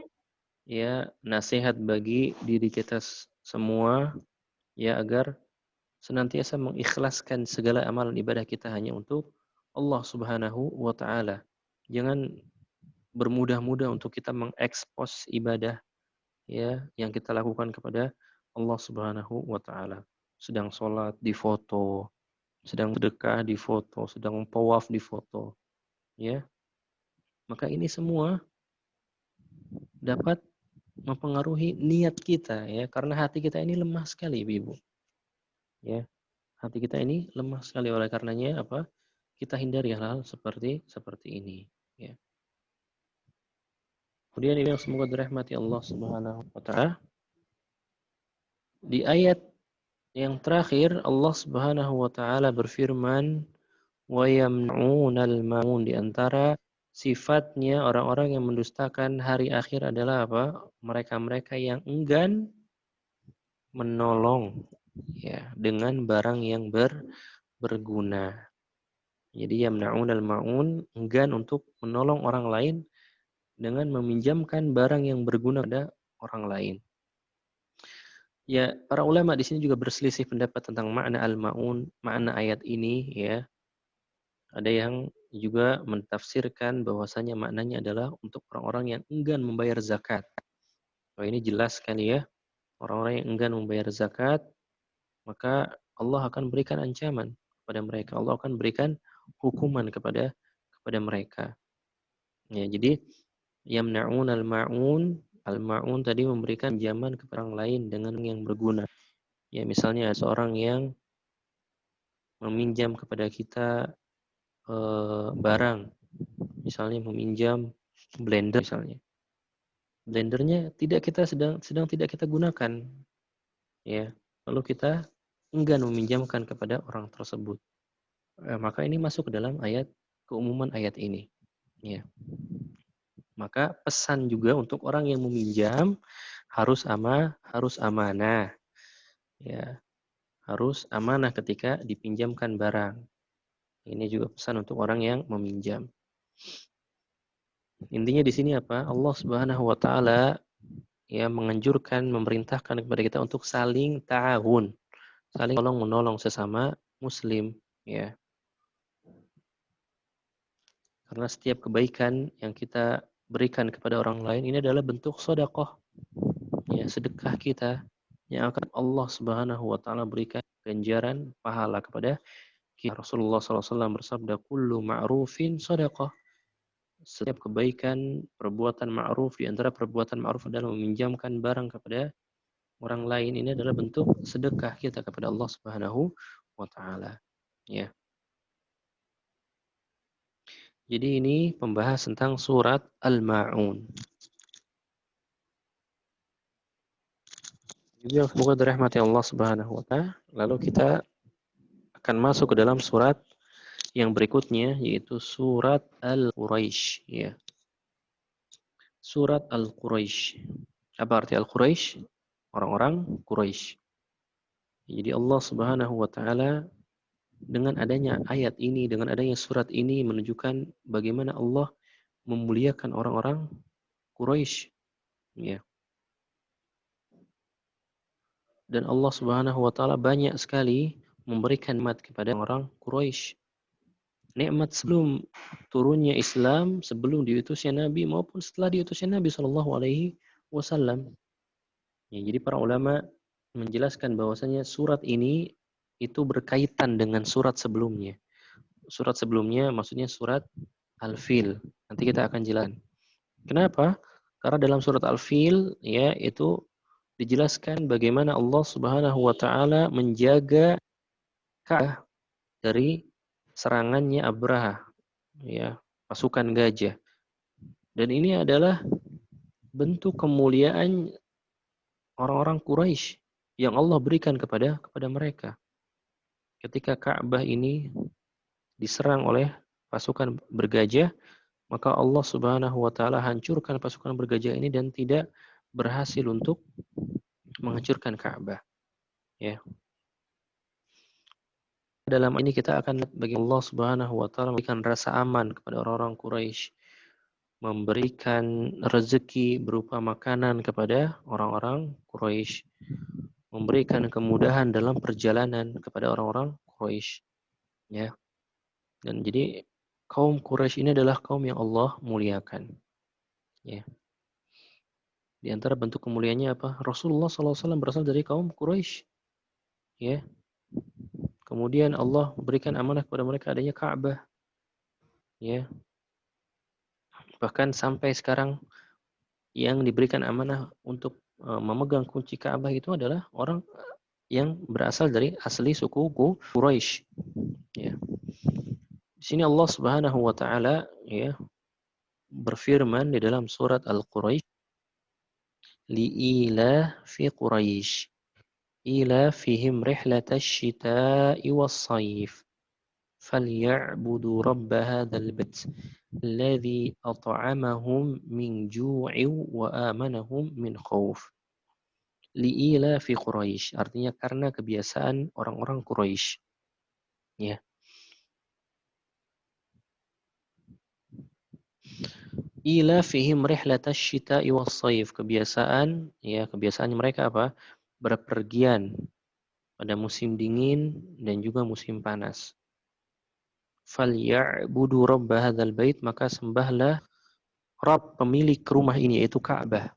ya nasihat bagi diri kita semua ya agar senantiasa mengikhlaskan segala amalan ibadah kita hanya untuk Allah Subhanahu wa taala. Jangan bermudah-mudah untuk kita mengekspos ibadah ya yang kita lakukan kepada Allah Subhanahu wa taala. Sedang sholat di foto, sedang sedekah di foto, sedang tawaf di foto, ya. Maka ini semua dapat mempengaruhi niat kita ya, karena hati kita ini lemah sekali, Ibu. Ya, hati kita ini lemah sekali, oleh karenanya apa? Kita hindari hal-hal seperti ini, ya. Kemudian ini yang semoga dirahmati Allah Subhanahu wa taala. Di ayat yang terakhir Allah Subhanahu wa taala berfirman, "Wa yamna'unal ma'un", di antara sifatnya orang-orang yang mendustakan hari akhir adalah apa? Mereka-mereka yang enggan menolong ya dengan barang yang berguna. Jadi yamna'unal ma'un, enggan untuk menolong orang lain dengan meminjamkan barang yang berguna pada orang lain. Ya, para ulama di sini juga berselisih pendapat tentang makna al-ma'un, makna ayat ini ya. Ada yang juga mentafsirkan bahwasanya maknanya adalah untuk orang-orang yang enggan membayar zakat. Oh, ini jelas sekali ya. Orang-orang yang enggan membayar zakat, maka Allah akan berikan ancaman kepada mereka. Allah akan berikan hukuman kepada mereka. Ya, jadi yamna'un al-ma'un, al-ma'un tadi memberikan pinjaman kepada orang lain dengan yang berguna. Ya, misalnya seorang yang meminjam kepada kita barang, misalnya meminjam blender misalnya. Blendernya sedang tidak kita gunakan, ya. Lalu kita enggan meminjamkan kepada orang tersebut. Maka ini masuk ke dalam keumuman ayat ini, ya. Maka pesan juga untuk orang yang meminjam harus amanah, ya. Harus amanah ketika dipinjamkan barang. Ini juga pesan untuk orang yang meminjam. Intinya di sini apa? Allah Subhanahu wa taala ya menganjurkan, memerintahkan kepada kita untuk saling ta'awun, saling tolong menolong sesama muslim, ya. Karena setiap kebaikan yang kita berikan kepada orang lain ini adalah bentuk sedekah, ya, sedekah kita yang akan Allah Subhanahu wa taala berikan ganjaran pahala kepada kita. Rasulullah SAW bersabda, "Kullu ma'rufin sedekah." Setiap kebaikan, perbuatan ma'ruf, di antara perbuatan ma'ruf adalah meminjamkan barang kepada orang lain, ini adalah bentuk sedekah kita kepada Allah Subhanahu wa taala, ya. Jadi ini pembahas tentang surat Al-Ma'un. Jadi semoga dirahmati Allah Subhanahu wa taala. Lalu kita akan masuk ke dalam surat yang berikutnya, yaitu surat Al-Quraisy, ya. Surat Al-Quraisy. Apa arti Al-Quraisy? Orang-orang Quraisy. Jadi Allah Subhanahu wa taala dengan adanya ayat ini, dengan adanya surat ini menunjukkan bagaimana Allah memuliakan orang-orang Quraisy, ya. Dan Allah Subhanahu wa taala banyak sekali memberikan nikmat kepada orang Quraisy. Nikmat sebelum turunnya Islam, sebelum diutusnya Nabi maupun setelah diutusnya Nabi sallallahu alaihi wasallam. Ya, jadi para ulama menjelaskan bahwasanya surat ini itu berkaitan dengan surat sebelumnya. Surat sebelumnya maksudnya surat Al-Fil. Nanti kita akan jelaskan. Kenapa? Karena dalam surat Al-Fil ya itu dijelaskan bagaimana Allah Subhanahu wa taala menjaga Ka'bah dari serangannya Abraha, ya, pasukan gajah. Dan ini adalah bentuk kemuliaan orang-orang Quraisy yang Allah berikan kepada mereka. Ketika Ka'bah ini diserang oleh pasukan bergajah, maka Allah Subhanahu wa taala hancurkan pasukan bergajah ini dan tidak berhasil untuk menghancurkan Ka'bah, ya. Dalam ini kita akan lihat bagi Allah Subhanahu wa taala memberikan rasa aman kepada orang-orang Quraisy, memberikan rezeki berupa makanan kepada orang-orang Quraisy, memberikan kemudahan dalam perjalanan kepada orang-orang Quraisy, ya. Dan jadi kaum Quraisy ini adalah kaum yang Allah muliakan, ya. Di antara bentuk kemuliaannya apa? Rasulullah SAW berasal dari kaum Quraisy, ya. Kemudian Allah berikan amanah kepada mereka adanya Ka'bah, ya. Bahkan sampai sekarang yang diberikan amanah untuk memegang kunci Ka'bah itu adalah orang yang berasal dari asli suku Quraisy, ya. Di sini Allah Subhanahu wa taala, ya, berfirman di dalam surat Al-Quraisy, liila fi Quraisy ila fihim rihlatash shita'i was-sayf فليعبدوا رب هذا البيت الذي أطعمهم من جوع وآمنهم من خوف. Li'ila fi Quraisy, artinya karena kebiasaan orang-orang Quraisy, ya. Ila fihim rihlatash syita'i was-sayf, kebiasaan, ya, kebiasaan mereka apa? Berpergian pada musim dingin dan juga musim panas. Falya'budu rabb hadzal bait, maka sembahlah Rabb pemilik rumah ini, yaitu Ka'bah.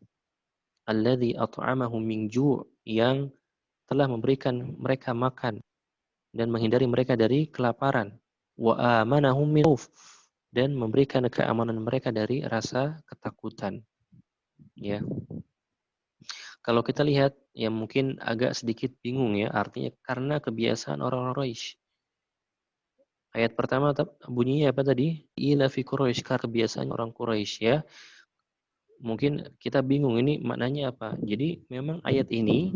Alladzi at'amahum min ju', yang telah memberikan mereka makan dan menghindari mereka dari kelaparan. Wa amanahum min khauf, dan memberikan keamanan mereka dari rasa ketakutan. Ya. Kalau kita lihat, ya mungkin agak sedikit bingung, ya, artinya karena kebiasaan orang-orang Quraisy. Ayat pertama bunyinya apa tadi? Ila fi Quraisy, karena kebiasaan orang Quraisy, ya. Mungkin kita bingung ini maknanya apa. Jadi memang ayat ini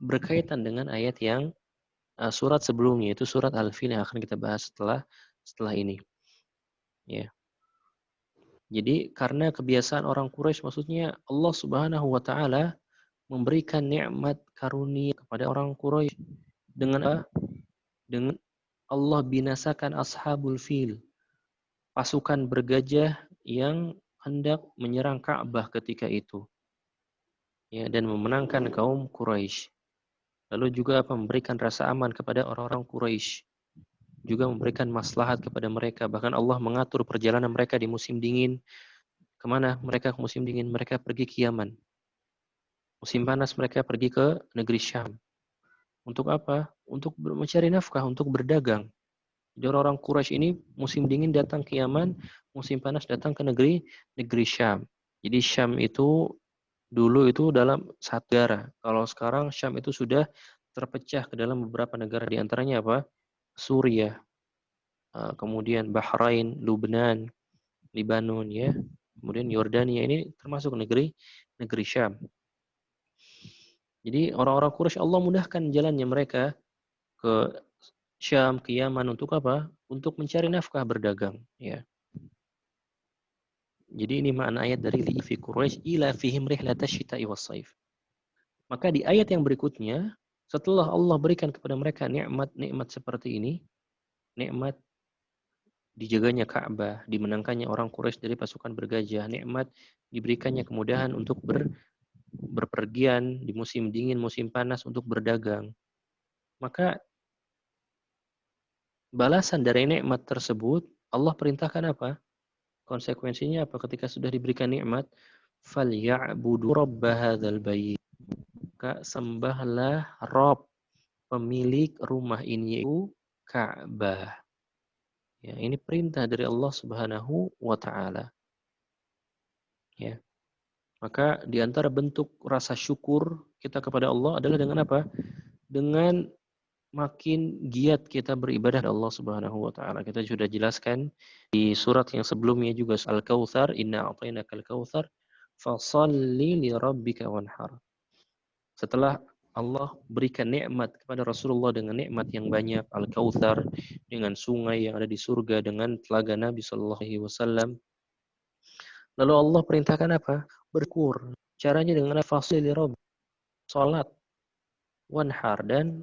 berkaitan dengan ayat yang surat sebelumnya, itu surat Al-Fil yang akan kita bahas setelah ini. Ya. Jadi karena kebiasaan orang Quraisy, maksudnya Allah Subhanahu wa taala memberikan nikmat karunia kepada orang Quraisy dengan apa? Dengan Allah binasakan ashabul fil, pasukan bergajah yang hendak menyerang Ka'bah ketika itu. Ya, dan memenangkan kaum Quraisy. Lalu juga apa? Memberikan rasa aman kepada orang-orang Quraisy. Juga memberikan maslahat kepada mereka. Bahkan Allah mengatur perjalanan mereka di musim dingin. Kemana mereka musim dingin? Mereka pergi ke Yaman. Musim panas mereka pergi ke negeri Syam. Untuk apa? Untuk mencari nafkah, untuk berdagang. Jadi orang-orang Quraisy ini musim dingin datang ke Yaman, musim panas datang ke negeri Syam. Jadi Syam itu dulu itu dalam satu negara. Kalau sekarang Syam itu sudah terpecah ke dalam beberapa negara, di antaranya apa? Suriah, kemudian Bahrain, Lubnan, Lebanon, ya. Kemudian Yordania, ini termasuk negeri Syam. Jadi orang-orang Quraisy Allah mudahkan jalannya mereka ke Syam, ke Yaman, untuk apa? Untuk mencari nafkah, berdagang, ya. Jadi ini makna ayat dari li fi Quraisy ila fihim rihlatash syita'i was-saif. Maka di ayat yang berikutnya, setelah Allah berikan kepada mereka nikmat-nikmat seperti ini, nikmat dijaganya Ka'bah, dimenangkannya orang Quraisy dari pasukan bergajah, nikmat diberikannya kemudahan untuk berpergian di musim dingin, musim panas, untuk berdagang. Maka balasan dari nikmat tersebut, Allah perintahkan apa? Konsekuensinya apa ketika sudah diberikan nikmat? Falya'budu rabb hadzal bait. Maka sembahlah Rabb pemilik rumah ini, yaitu Ka'bah. Ya, ini perintah dari Allah Subhanahu wa taala. Ya. Maka di antara bentuk rasa syukur kita kepada Allah adalah dengan apa? Dengan makin giat kita beribadah kepada Allah Subhanahu wa taala. Kita sudah jelaskan di surat yang sebelumnya juga, Al-Kautsar, inna a'tainakal kautsar fashalli li rabbika wanhar. Setelah Allah berikan nikmat kepada Rasulullah dengan nikmat yang banyak, Al-Kautsar, dengan sungai yang ada di surga, dengan telaga Nabi sallallahu alaihi wasallam. Lalu Allah perintahkan apa? Bersyukur. Caranya dengan fasli li rabb, salat, wanhar, dan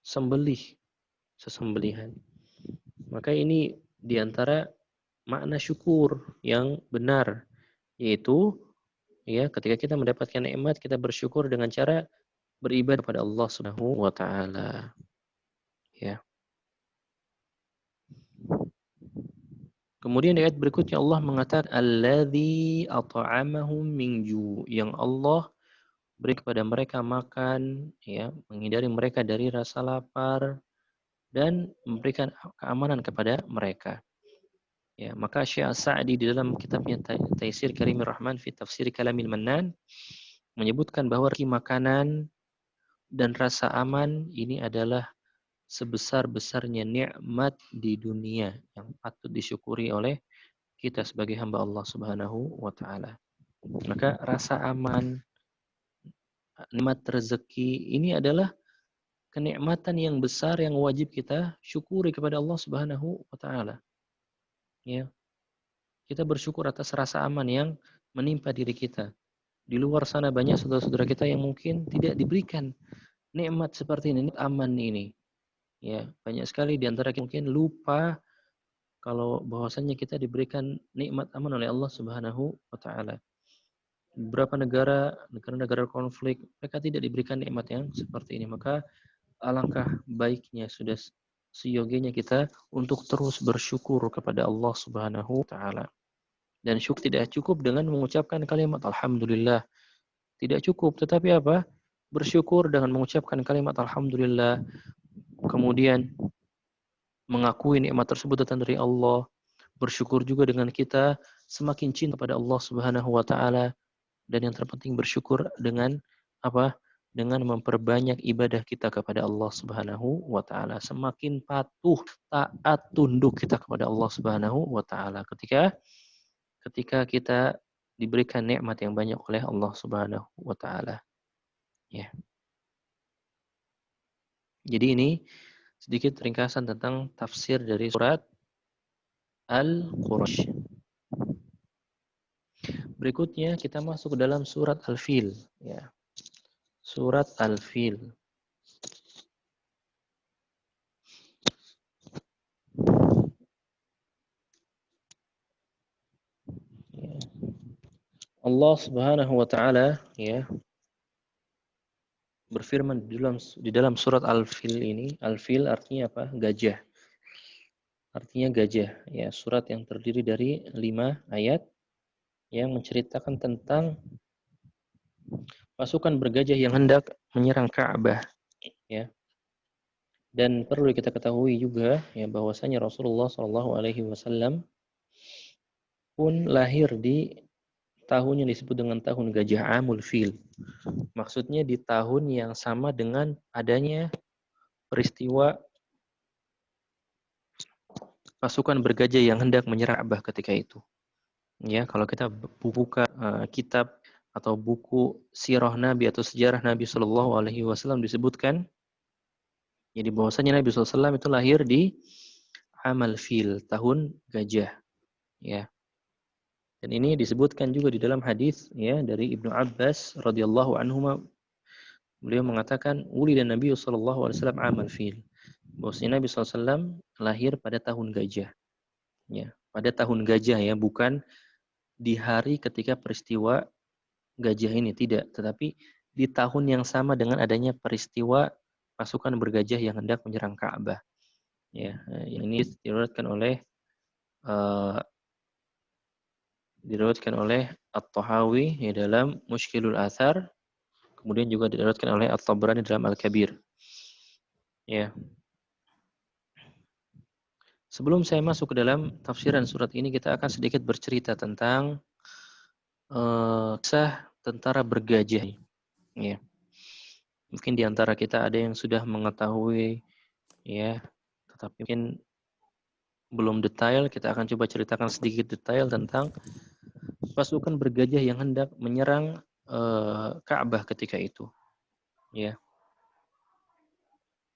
sembelih. sesembelihan. Maka ini diantara makna syukur yang benar, yaitu ya ketika kita mendapatkan nikmat kita bersyukur dengan cara beribadah kepada Allah Subhanahu wa taala. Ya. Kemudian di ayat berikutnya Allah mengatakan alladzi at'amahum min ju', yang Allah beri kepada mereka makan, ya, menghindari mereka dari rasa lapar dan memberikan keamanan kepada mereka. Ya, maka Syekh Sa'di di dalam kitabnya Taisir Karimir Rahman fi Tafsir Kalamil Mannan menyebutkan bahwa makanan dan rasa aman ini adalah sebesar-besarnya nikmat di dunia yang patut disyukuri oleh kita sebagai hamba Allah Subhanahu wa taala. Maka rasa aman, nikmat rezeki ini adalah kenikmatan yang besar yang wajib kita syukuri kepada Allah Subhanahu wa taala. Ya, kita bersyukur atas rasa aman yang menimpa diri kita. Di luar sana banyak saudara-saudara kita yang mungkin tidak diberikan nikmat seperti ini, nikmat aman ini. Ya, banyak sekali di antara kita mungkin lupa kalau bahwasannya kita diberikan nikmat aman oleh Allah Subhanahu wa taala. Beberapa negara-negara konflik, mereka tidak diberikan nikmat yang seperti ini. Maka alangkah baiknya sudah seyogianya kita untuk terus bersyukur kepada Allah Subhanahu wa taala. Dan syukur tidak cukup dengan mengucapkan kalimat alhamdulillah. Tidak cukup, tetapi apa? Bersyukur dengan mengucapkan kalimat alhamdulillah, kemudian mengakui nikmat tersebut datang dari Allah, bersyukur juga dengan kita semakin cinta pada Allah Subhanahu wa taala, dan yang terpenting bersyukur dengan apa? Dengan memperbanyak ibadah kita kepada Allah Subhanahu wa taala. Semakin patuh, taat, tunduk kita kepada Allah Subhanahu wa taala ketika kita diberikan nikmat yang banyak oleh Allah Subhanahu wa taala. Ya. Jadi ini sedikit ringkasan tentang tafsir dari surat Al-Quraisy. Berikutnya kita masuk ke dalam surat Al-Fil, ya. Surat Al-Fil. Ya. Allah Subhanahu wa taala, ya, berfirman di dalam surat Al-Fil ini. Al-Fil artinya apa? Gajah. Artinya gajah, ya. Surat yang terdiri dari 5 ayat yang menceritakan tentang pasukan bergajah yang hendak menyerang Ka'bah, ya. Dan perlu kita ketahui juga, ya, bahwasanya Rasulullah Shallallahu Alaihi Wasallam pun lahir di tahun yang disebut dengan tahun gajah, Amul Fil. Maksudnya di tahun yang sama dengan adanya peristiwa pasukan bergajah yang hendak menyerang Ka'bah ketika itu. Ya, kalau kita buka kitab atau buku sirah Nabi atau sejarah Nabi Shallallahu Alaihi Wasallam disebutkan, jadi bahwasanya Nabi SAW itu lahir di Amal Fil, tahun gajah. Ya. Dan ini disebutkan juga di dalam hadis, ya, dari Ibnu Abbas radhiyallahu anhu. Beliau mengatakan, dan Nabi sallallahu alaihi wasallam amal fil. Bahwasanya Nabi SAW lahir pada tahun gajah. Ya, pada tahun gajah, ya, bukan di hari ketika peristiwa gajah ini, tidak, tetapi di tahun yang sama dengan adanya peristiwa pasukan bergajah yang hendak menyerang Ka'bah. Ya, yang ini diriwayatkan oleh At-Tahawi, ya, dalam Mushkilul Athar, kemudian juga diriwayatkan oleh At-Tabrani dalam Al-Kabir. Ya. Sebelum saya masuk ke dalam tafsiran surat ini, kita akan sedikit bercerita tentang kisah tentara bergajah. Ya. Mungkin di antara kita ada yang sudah mengetahui, ya, tetapi mungkin belum detail. Kita akan coba ceritakan sedikit detail tentang pasukan bergajah yang hendak menyerang Ka'bah ketika itu. Ya.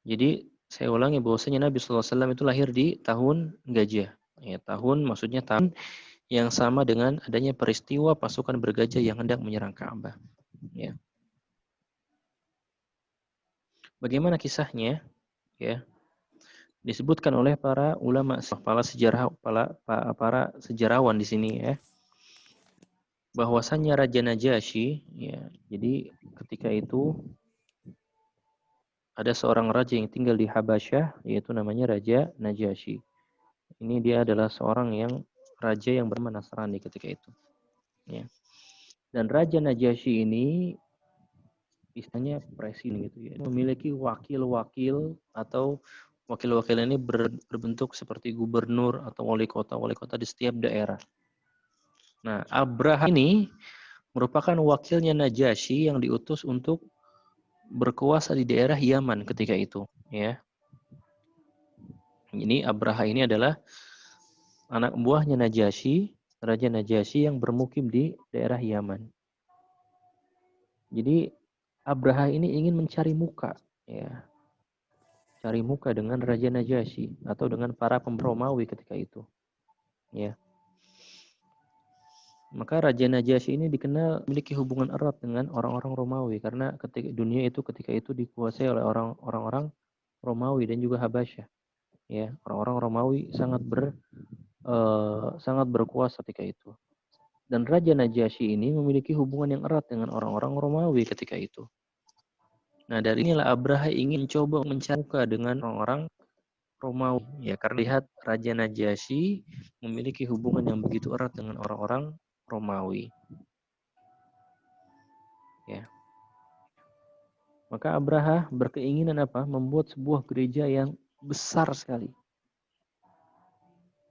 Jadi saya ulangi bahwasanya Nabi SAW itu lahir di tahun gajah. Ya, tahun maksudnya tahun yang sama dengan adanya peristiwa pasukan bergajah yang hendak menyerang Ka'bah. Ya. Bagaimana kisahnya? Ya. Disebutkan oleh para ulama, para sejarawan di sini ya, bahwasannya Raja Najasyi ya. Jadi ketika itu ada seorang raja yang tinggal di Habasyah, yaitu namanya Raja Najasyi. Ini dia adalah seorang yang raja yang bernama Nasrani ketika itu. Ya. Dan Raja Najasyi ini istilahnya presiden gitu ya, memiliki wakil-wakil atau wakil-wakil ini berbentuk seperti gubernur atau wali kota di setiap daerah. Nah, Abraha ini merupakan wakilnya Najasyi yang diutus untuk berkuasa di daerah Yaman ketika itu, ya. Ini Abraha ini adalah anak buahnya Najasyi, Raja Najasyi yang bermukim di daerah Yaman. Jadi Abraha ini ingin mencari muka, ya. Cari muka dengan Raja Najasyi atau dengan para Romawi ketika itu, ya. Maka Raja Najasyi ini dikenal memiliki hubungan erat dengan orang-orang Romawi karena ketika itu dikuasai oleh orang-orang Romawi dan juga Habasyah. Ya, orang-orang Romawi sangat berkuasa ketika itu. Dan Raja Najasyi ini memiliki hubungan yang erat dengan orang-orang Romawi ketika itu. Nah, dari inilah Abraha ingin coba mencari dengan orang-orang Romawi. Ya, karena lihat Raja Najasyi memiliki hubungan yang begitu erat dengan orang-orang Romawi. Ya. Maka Abraha berkeinginan apa? Membuat sebuah gereja yang besar sekali.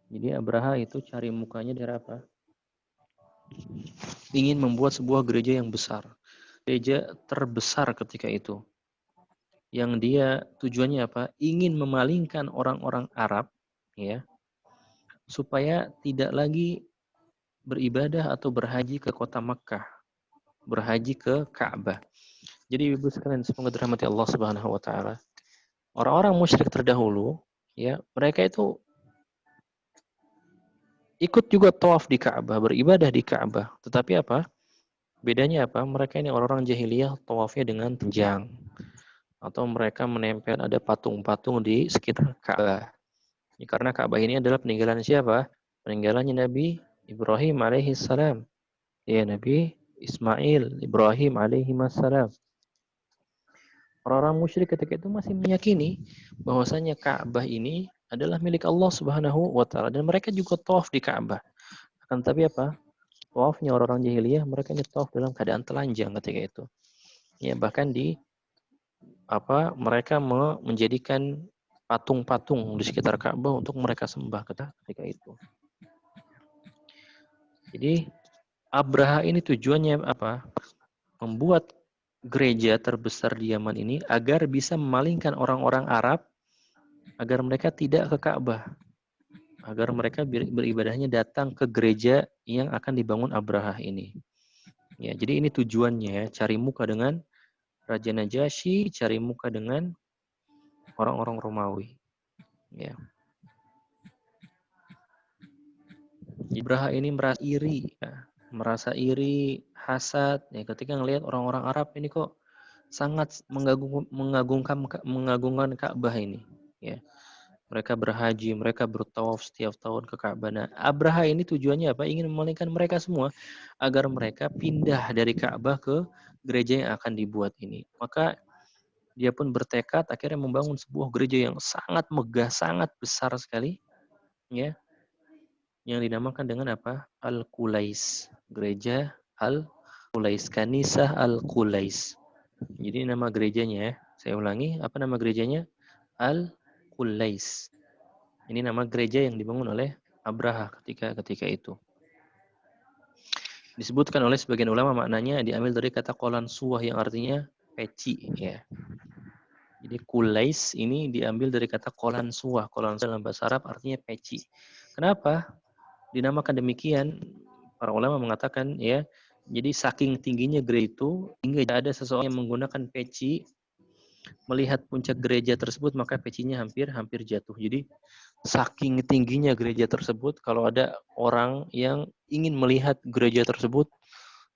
Jadi Abraha itu cari mukanya dari apa? Ingin membuat sebuah gereja yang besar. Gereja terbesar ketika itu. Yang dia tujuannya apa? Ingin memalingkan orang-orang Arab, ya, supaya tidak lagi beribadah atau berhaji ke kota Makkah, berhaji ke Ka'bah. Jadi ibu sekalian, semoga dirahmati Allah Subhanahu wa taala. Orang-orang musyrik terdahulu, ya, mereka itu ikut juga tawaf di Ka'bah, beribadah di Ka'bah. Tetapi apa? Bedanya apa? Mereka ini orang-orang jahiliyah tawafnya dengan telanjang. Atau mereka menempel ada patung-patung di sekitar Ka'bah. Ya, karena Ka'bah ini adalah peninggalan siapa? Peninggalannya Nabi Ibrahim alaihi salam. Ya, Nabi Ismail, Ibrahim alaihi salam. Orang-orang musyrik ketika itu masih meyakini bahwasanya Ka'bah ini adalah milik Allah Subhanahu wa taala dan mereka juga tawaf di Ka'bah. Akan tapi apa? Tawafnya orang-orang jahiliyah, mereka ini tawaf dalam keadaan telanjang ketika itu. Ya, bahkan mereka menjadikan patung-patung di sekitar Ka'bah untuk mereka sembah ketika itu. Jadi Abraha ini tujuannya apa? Membuat gereja terbesar di Yaman ini agar bisa memalingkan orang-orang Arab agar mereka tidak ke Ka'bah. Agar mereka beribadahnya datang ke gereja yang akan dibangun Abraha ini. Ya, jadi ini tujuannya ya, cari muka dengan Raja Najasyi, cari muka dengan orang-orang Romawi. Ya. Abraha ini merasa iri, hasad ya, ketika melihat orang-orang Arab ini kok sangat mengagungkan Ka'bah ini. Ya. Mereka berhaji, mereka bertawaf setiap tahun ke Ka'bah. Nah, Abraha ini tujuannya apa? Ingin memalingkan mereka semua agar mereka pindah dari Ka'bah ke gereja yang akan dibuat ini. Maka dia pun bertekad akhirnya membangun sebuah gereja yang sangat megah, sangat besar sekali, ya, yang dinamakan dengan apa? Al-Qulais. Gereja Al-Qulais, Kanisah Al-Qulais. Jadi nama gerejanya ya. Saya ulangi, apa nama gerejanya? Al-Qulais. Ini nama gereja yang dibangun oleh Abraha ketika itu. Disebutkan oleh sebagian ulama maknanya diambil dari kata Qolan Suwah yang artinya peci, ya. Jadi Qulais ini diambil dari kata Qolan Suwah. Qolan Suwah dalam bahasa Arab artinya peci. Kenapa dinamakan demikian? Para ulama mengatakan ya, jadi saking tingginya gereja itu hingga ada seseorang yang menggunakan peci melihat puncak gereja tersebut maka pecinya hampir jatuh. Jadi saking tingginya gereja tersebut, kalau ada orang yang ingin melihat gereja tersebut,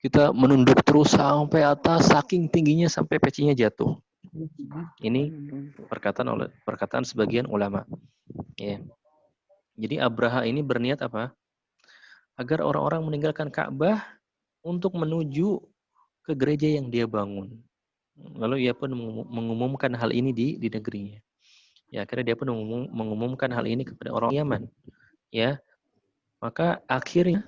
kita menunduk terus sampai atas, saking tingginya sampai pecinya jatuh. Ini perkataan sebagian ulama. Ya. Jadi Abraha ini berniat apa? Agar orang-orang meninggalkan Ka'bah untuk menuju ke gereja yang dia bangun. Lalu ia pun mengumumkan hal ini di negerinya. Ya, akhirnya dia pun mengumumkan hal ini kepada orang Yaman. Ya, maka akhirnya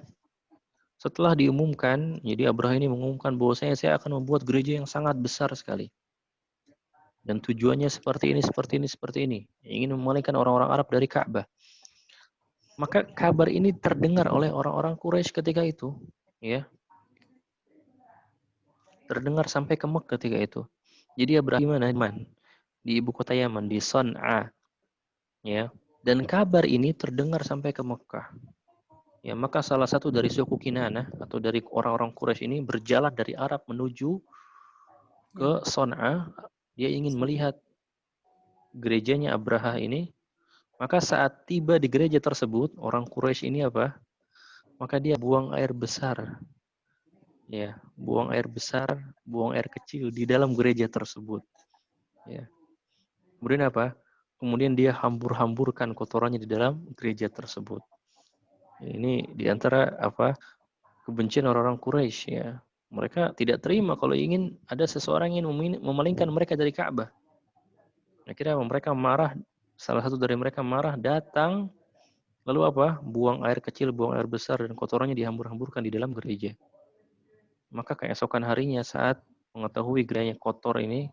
setelah diumumkan, jadi Abraha ini mengumumkan bahwasanya saya akan membuat gereja yang sangat besar sekali. Dan tujuannya seperti ini, seperti ini, seperti ini. Ingin memalingkan orang-orang Arab dari Ka'bah. Maka kabar ini terdengar oleh orang-orang Quraisy ketika itu. Ya, terdengar sampai ke Mekah ketika itu. Jadi Abraha di mana? Di ibu kota Yaman, di Son'a. Ya. Dan kabar ini terdengar sampai ke Mekah. Ya, maka salah satu dari suku Kinanah atau dari orang-orang Quraisy ini berjalan dari Arab menuju ke Son'a. Dia ingin melihat gerejanya Abraha ini. Maka saat tiba di gereja tersebut, orang Quraisy ini apa? Maka dia buang air besar. Ya, buang air besar, buang air kecil di dalam gereja tersebut. Ya. Kemudian apa? Kemudian dia hambur-hamburkan kotorannya di dalam gereja tersebut. Ini diantara apa? Kebencian orang-orang Quraisy ya. Mereka tidak terima kalau ingin ada seseorang yang memalingkan mereka dari Ka'bah. Akhirnya mereka marah, salah satu dari mereka marah datang lalu apa? Buang air kecil, buang air besar dan kotorannya dihambur-hamburkan di dalam gereja. Maka keesokan harinya saat mengetahui gerejanya kotor ini,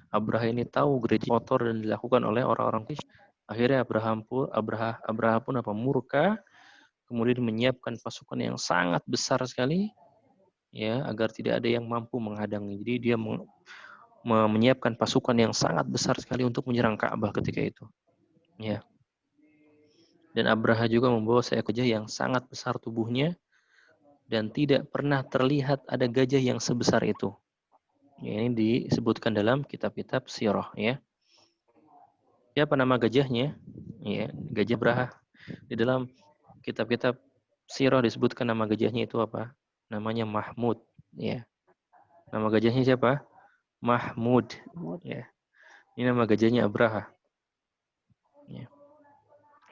Abraha ini tahu gereja kotor dan dilakukan oleh orang-orang Quraisy. Akhirnya Abraha pun apa? Murka, kemudian menyiapkan pasukan yang sangat besar sekali ya agar tidak ada yang mampu menghadangnya. Jadi dia menyiapkan pasukan yang sangat besar sekali untuk menyerang Ka'bah ketika itu. Ya. Dan Abraha juga membawa seekor gajah yang sangat besar tubuhnya dan tidak pernah terlihat ada gajah yang sebesar itu. Ya, ini disebutkan dalam kitab-kitab sirah ya. Siapa nama gajahnya? Ya, gajah Abraha. Di dalam kitab-kitab sirah disebutkan nama gajahnya itu apa? Namanya Mahmud, ya. Nama gajahnya siapa? Mahmud, ya. Ini nama gajahnya Abraha. Ya.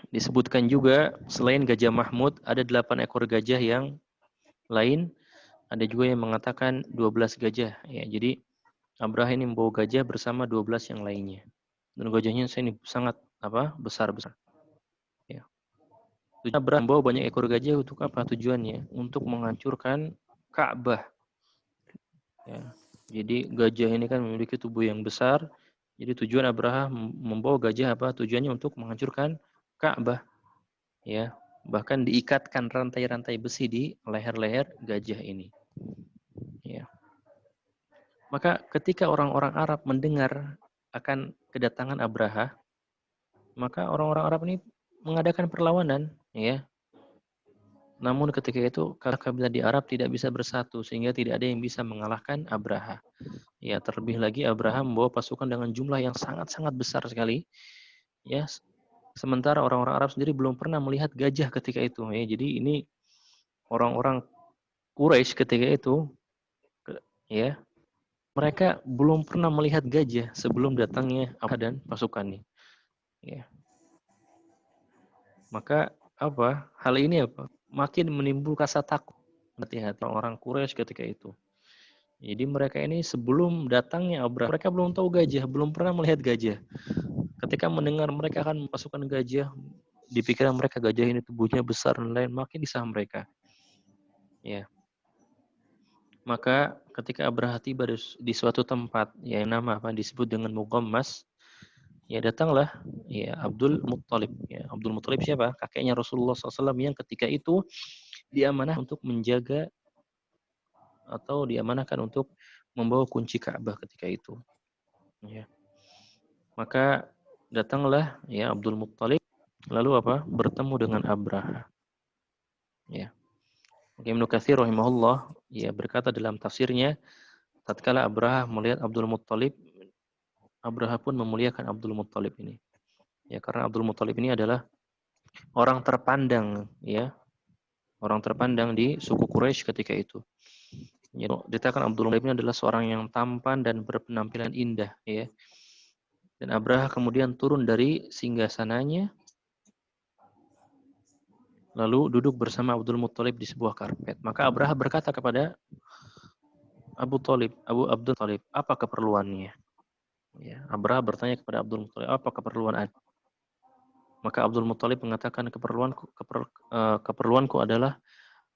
Disebutkan juga selain gajah Mahmud ada 8 ekor gajah yang lain. Ada juga yang mengatakan 12 gajah. Ya, jadi Abraha ini membawa gajah bersama 12 yang lainnya. Dan gajahnya ini sangat besar-besar. Ya. Abraha membawa banyak ekor gajah untuk apa tujuannya? Untuk menghancurkan Ka'bah. Ya. Jadi gajah ini kan memiliki tubuh yang besar. Jadi tujuan Abraha membawa gajah apa? Tujuannya untuk menghancurkan Ka'bah. Ya, bahkan diikatkan rantai-rantai besi di leher-leher gajah ini. Ya. Maka ketika orang-orang Arab mendengar akan kedatangan Abraha, maka orang-orang Arab ini mengadakan perlawanan, ya. Namun ketika itu kabilah di Arab tidak bisa bersatu sehingga tidak ada yang bisa mengalahkan Abraha. Ya, terlebih lagi Abraha membawa pasukan dengan jumlah yang sangat-sangat besar sekali. Ya, sementara orang-orang Arab sendiri belum pernah melihat gajah ketika itu. Ya, jadi ini orang-orang Quraisy ketika itu, ya, mereka belum pernah melihat gajah sebelum datangnya Abraha dan pasukannya. Ya. Maka apa? Hal ini apa? Makin menimbulkan rasa takut hati-hati orang Quraisy ketika itu. Jadi mereka ini sebelum datangnya Abraha, mereka belum tahu gajah, belum pernah melihat gajah. Ketika mendengar mereka akan pasukan gajah, di pikiran mereka gajah ini tubuhnya besar dan lain, makin disah mereka. Ya. Maka ketika Abraha tiba di suatu tempat yang nama apa disebut dengan Mughammas, ya datanglah ya Abdul Muttalib. Ya, Abdul Muttalib siapa? Kakeknya Rasulullah SAW yang ketika itu diamanah untuk menjaga atau diamanahkan untuk membawa kunci Ka'bah ketika itu. Ya. Maka datanglah ya Abdul Muttalib lalu apa? Bertemu dengan Abraha. Ya. Ibnu Katsir rahimahullah ya berkata dalam tafsirnya tatkala Abraha melihat Abdul Muttalib, Abraha pun memuliakan Abdul Muttalib ini. Ya karena Abdul Muttalib ini adalah orang terpandang ya, orang terpandang di suku Quraisy ketika itu. Ya, dikatakan Abdul Muttalib ini adalah seorang yang tampan dan berpenampilan indah ya. Dan Abraha kemudian turun dari singgasananya lalu duduk bersama Abdul Muttalib di sebuah karpet. Maka Abraha berkata kepada Abu Abdul Thalib, apa keperluannya? Ya, Abraha bertanya kepada Abdul Muttalib, apa keperluan Anda? Maka Abdul Muttalib mengatakan keperluanku adalah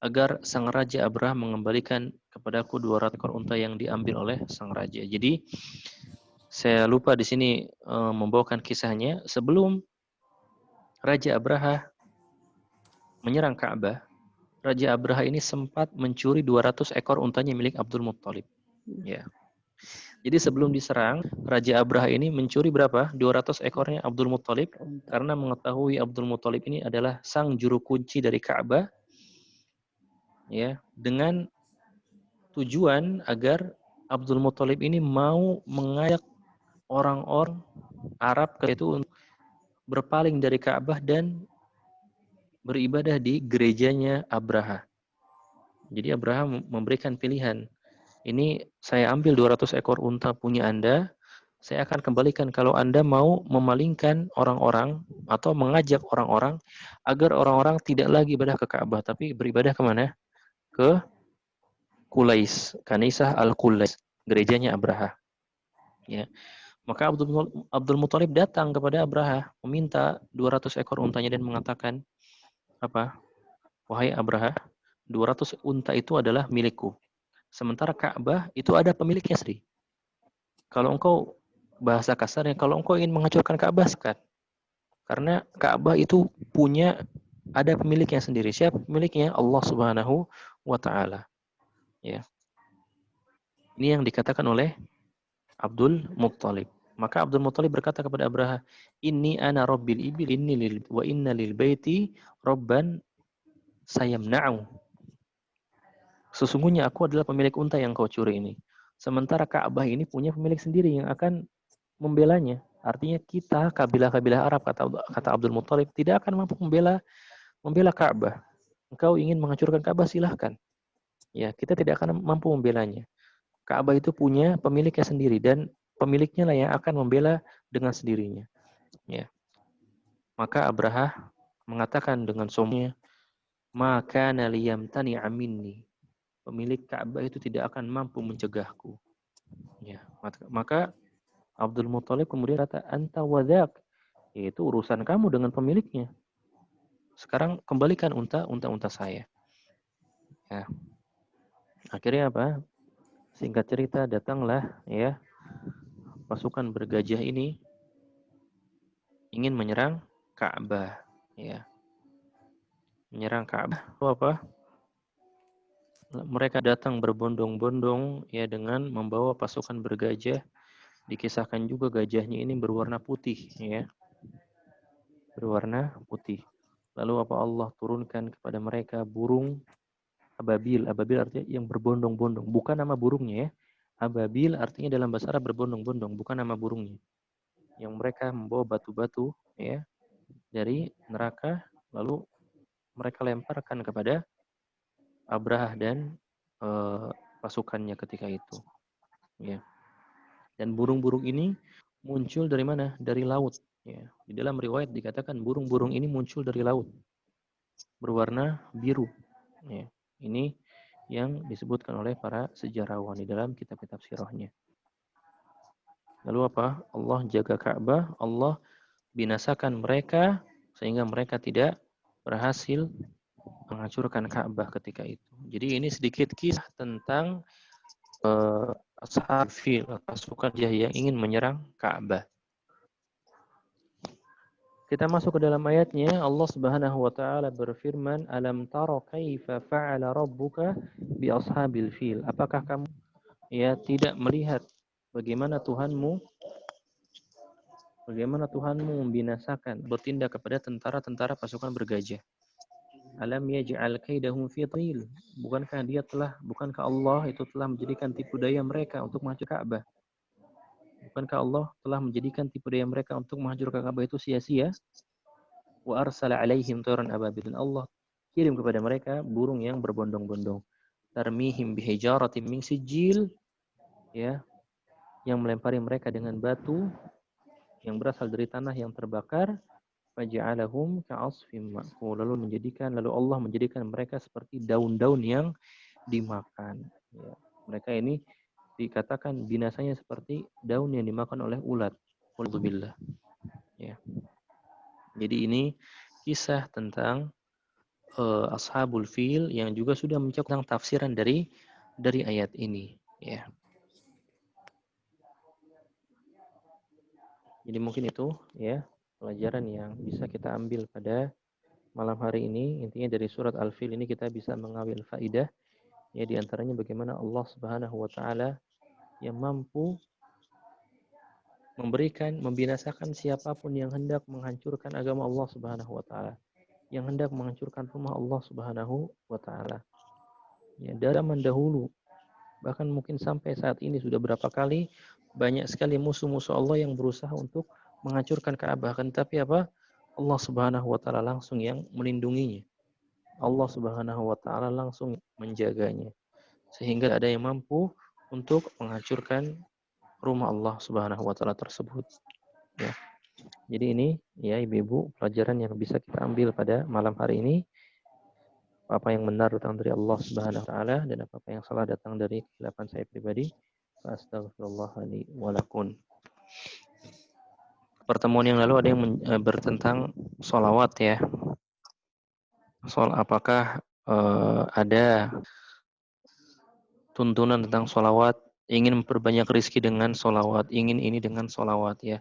agar sang raja Abraha mengembalikan kepadaku 200 ekor unta yang diambil oleh sang raja. Jadi saya lupa di sini membawakan kisahnya. Sebelum Raja Abraha menyerang Ka'bah, Raja Abraha ini sempat mencuri 200 ekor untanya milik Abdul Muttalib. Ya. Jadi sebelum diserang, Raja Abraha ini mencuri berapa? 200 ekornya Abdul Muttalib karena mengetahui Abdul Muttalib ini adalah sang juru kunci dari Ka'bah, ya, dengan tujuan agar Abdul Muttalib ini mau mengajak orang-orang Arab itu berpaling dari Ka'bah dan beribadah di gerejanya Abraha. Jadi Abraha memberikan pilihan. Ini saya ambil 200 ekor unta punya Anda, saya akan kembalikan kalau Anda mau memalingkan orang-orang atau mengajak orang-orang agar orang-orang tidak lagi ibadah ke Ka'bah, tapi beribadah kemana? Ke Qulais, Kanisah Al-Qulais, gerejanya Abraha. Ya. Maka Abdul Muthalib datang kepada Abraha, meminta 200 ekor untanya dan mengatakan, apa? Wahai Abraha, 200 unta itu adalah milikku. Sementara Ka'bah itu ada pemiliknya sendiri. Kalau engkau, bahasa kasarnya, kalau engkau ingin menghancurkan Ka'bah, silakan. Karena Ka'bah itu ada pemiliknya sendiri. Siapa pemiliknya? Allah Subhanahu wa Ta'ala. Ya. Ini yang dikatakan oleh Abdul Muttalib. Maka Abdul Muttalib berkata kepada Abraha, "Inni ana rabbil ibil wa inna lil baiti rabban sayamna'u." Sesungguhnya aku adalah pemilik unta yang kau curi ini. Sementara Ka'bah ini punya pemilik sendiri yang akan membelanya. Artinya kita, kabilah-kabilah Arab, kata Abdul Muttalib, tidak akan mampu membela Ka'bah. Engkau ingin menghancurkan Ka'bah, silahkan. Ya, kita tidak akan mampu membelanya. Ka'bah itu punya pemiliknya sendiri dan pemiliknya lah yang akan membela dengan sendirinya. Ya. Maka Abraha mengatakan dengan sombongnya, "Maka liyamtani minni." Pemilik Ka'bah itu tidak akan mampu mencegahku. Ya, maka Abdul Muthalib kemudian kata, "Anta wadak." Yaitu urusan kamu dengan pemiliknya. Sekarang kembalikan unta saya. Ya. Akhirnya apa? Singkat cerita, datanglah ya pasukan bergajah ini ingin menyerang Ka'bah, ya. Menyerang Ka'bah. Apa? Mereka datang berbondong-bondong ya dengan membawa pasukan bergajah. Dikisahkan juga gajahnya ini berwarna putih, ya. Berwarna putih. Lalu apa Allah turunkan kepada mereka burung ababil. Ababil artinya yang berbondong-bondong. Bukan nama burungnya ya. Ababil artinya dalam bahasa Arab berbondong-bondong. Bukan nama burungnya. Yang mereka membawa batu-batu ya dari neraka. Lalu mereka lemparkan kepada Abraha dan pasukannya ketika itu. Ya. Dan burung-burung ini muncul dari mana? Dari laut. Ya. Di dalam riwayat dikatakan burung-burung ini muncul dari laut. Berwarna biru. Ya. Ini yang disebutkan oleh para sejarawan di dalam kitab-kitab sirahnya. Lalu apa? Allah jaga Ka'bah, Allah binasakan mereka sehingga mereka tidak berhasil menghancurkan Ka'bah ketika itu. Jadi ini sedikit kisah tentang Ashab Fil, pasukan yang ingin menyerang Ka'bah. Kita masuk ke dalam ayatnya, Allah Subhanahu wa taala berfirman, "Alam tara kaifa fa'ala rabbuka bi ashabil fil?" Apakah kamu tidak melihat bagaimana Tuhanmu membinasakan, bertindak kepada tentara-tentara pasukan bergajah? Alam yaj'al kaidahum fi dhil? Bukankah Allah itu telah menjadikan tipu daya mereka untuk menghancurkan Ka'bah? Bukankah Allah telah menjadikan tipu daya mereka untuk menghancurkan Ka'bah itu sia-sia? Wa arsala alaihim tayran ababil. Dan Allah kirim kepada mereka burung yang berbondong-bondong. Tarmihim bihijaratin min sijil, ya, yang melempari mereka dengan batu yang berasal dari tanah yang terbakar. faj'alahum ka'asfim ma'kul. Lalu Allah menjadikan mereka seperti daun-daun yang dimakan. Ya. Mereka ini dikatakan binasanya seperti daun yang dimakan oleh ulat. Wallahu. Ya. Jadi ini kisah tentang Ashabul Fil yang juga sudah mencakup tafsiran dari ayat ini. Ya. Jadi mungkin itu ya pelajaran yang bisa kita ambil pada malam hari ini. Intinya dari surat Al-Fil ini kita bisa mengambil faidah ya di antaranya bagaimana Allah Subhanahu wa taala yang mampu membinasakan siapapun yang hendak menghancurkan agama Allah Subhanahu wa taala, yang hendak menghancurkan rumah Allah Subhanahu wa taala. Ya, dari zaman dahulu bahkan mungkin sampai saat ini sudah berapa kali banyak sekali musuh-musuh Allah yang berusaha untuk menghancurkan Ka'bah, kan tapi apa? Allah Subhanahu wa taala langsung yang melindunginya. Allah Subhanahu wa taala langsung menjaganya. Sehingga ada yang mampu untuk menghancurkan rumah Allah Subhanahu wa taala tersebut. Ya. Jadi ini ya Ibu-ibu pelajaran yang bisa kita ambil pada malam hari ini. Apa yang benar datang dari Allah Subhanahu wa taala dan apa yang salah datang dari kesilapan saya pribadi. Astagfirullah li wa lakum. Pertemuan yang lalu ada yang bertentang sholawat ya. Soal apakah ada tuntunan tentang sholawat, ingin memperbanyak rezeki dengan sholawat, ingin ini dengan sholawat ya.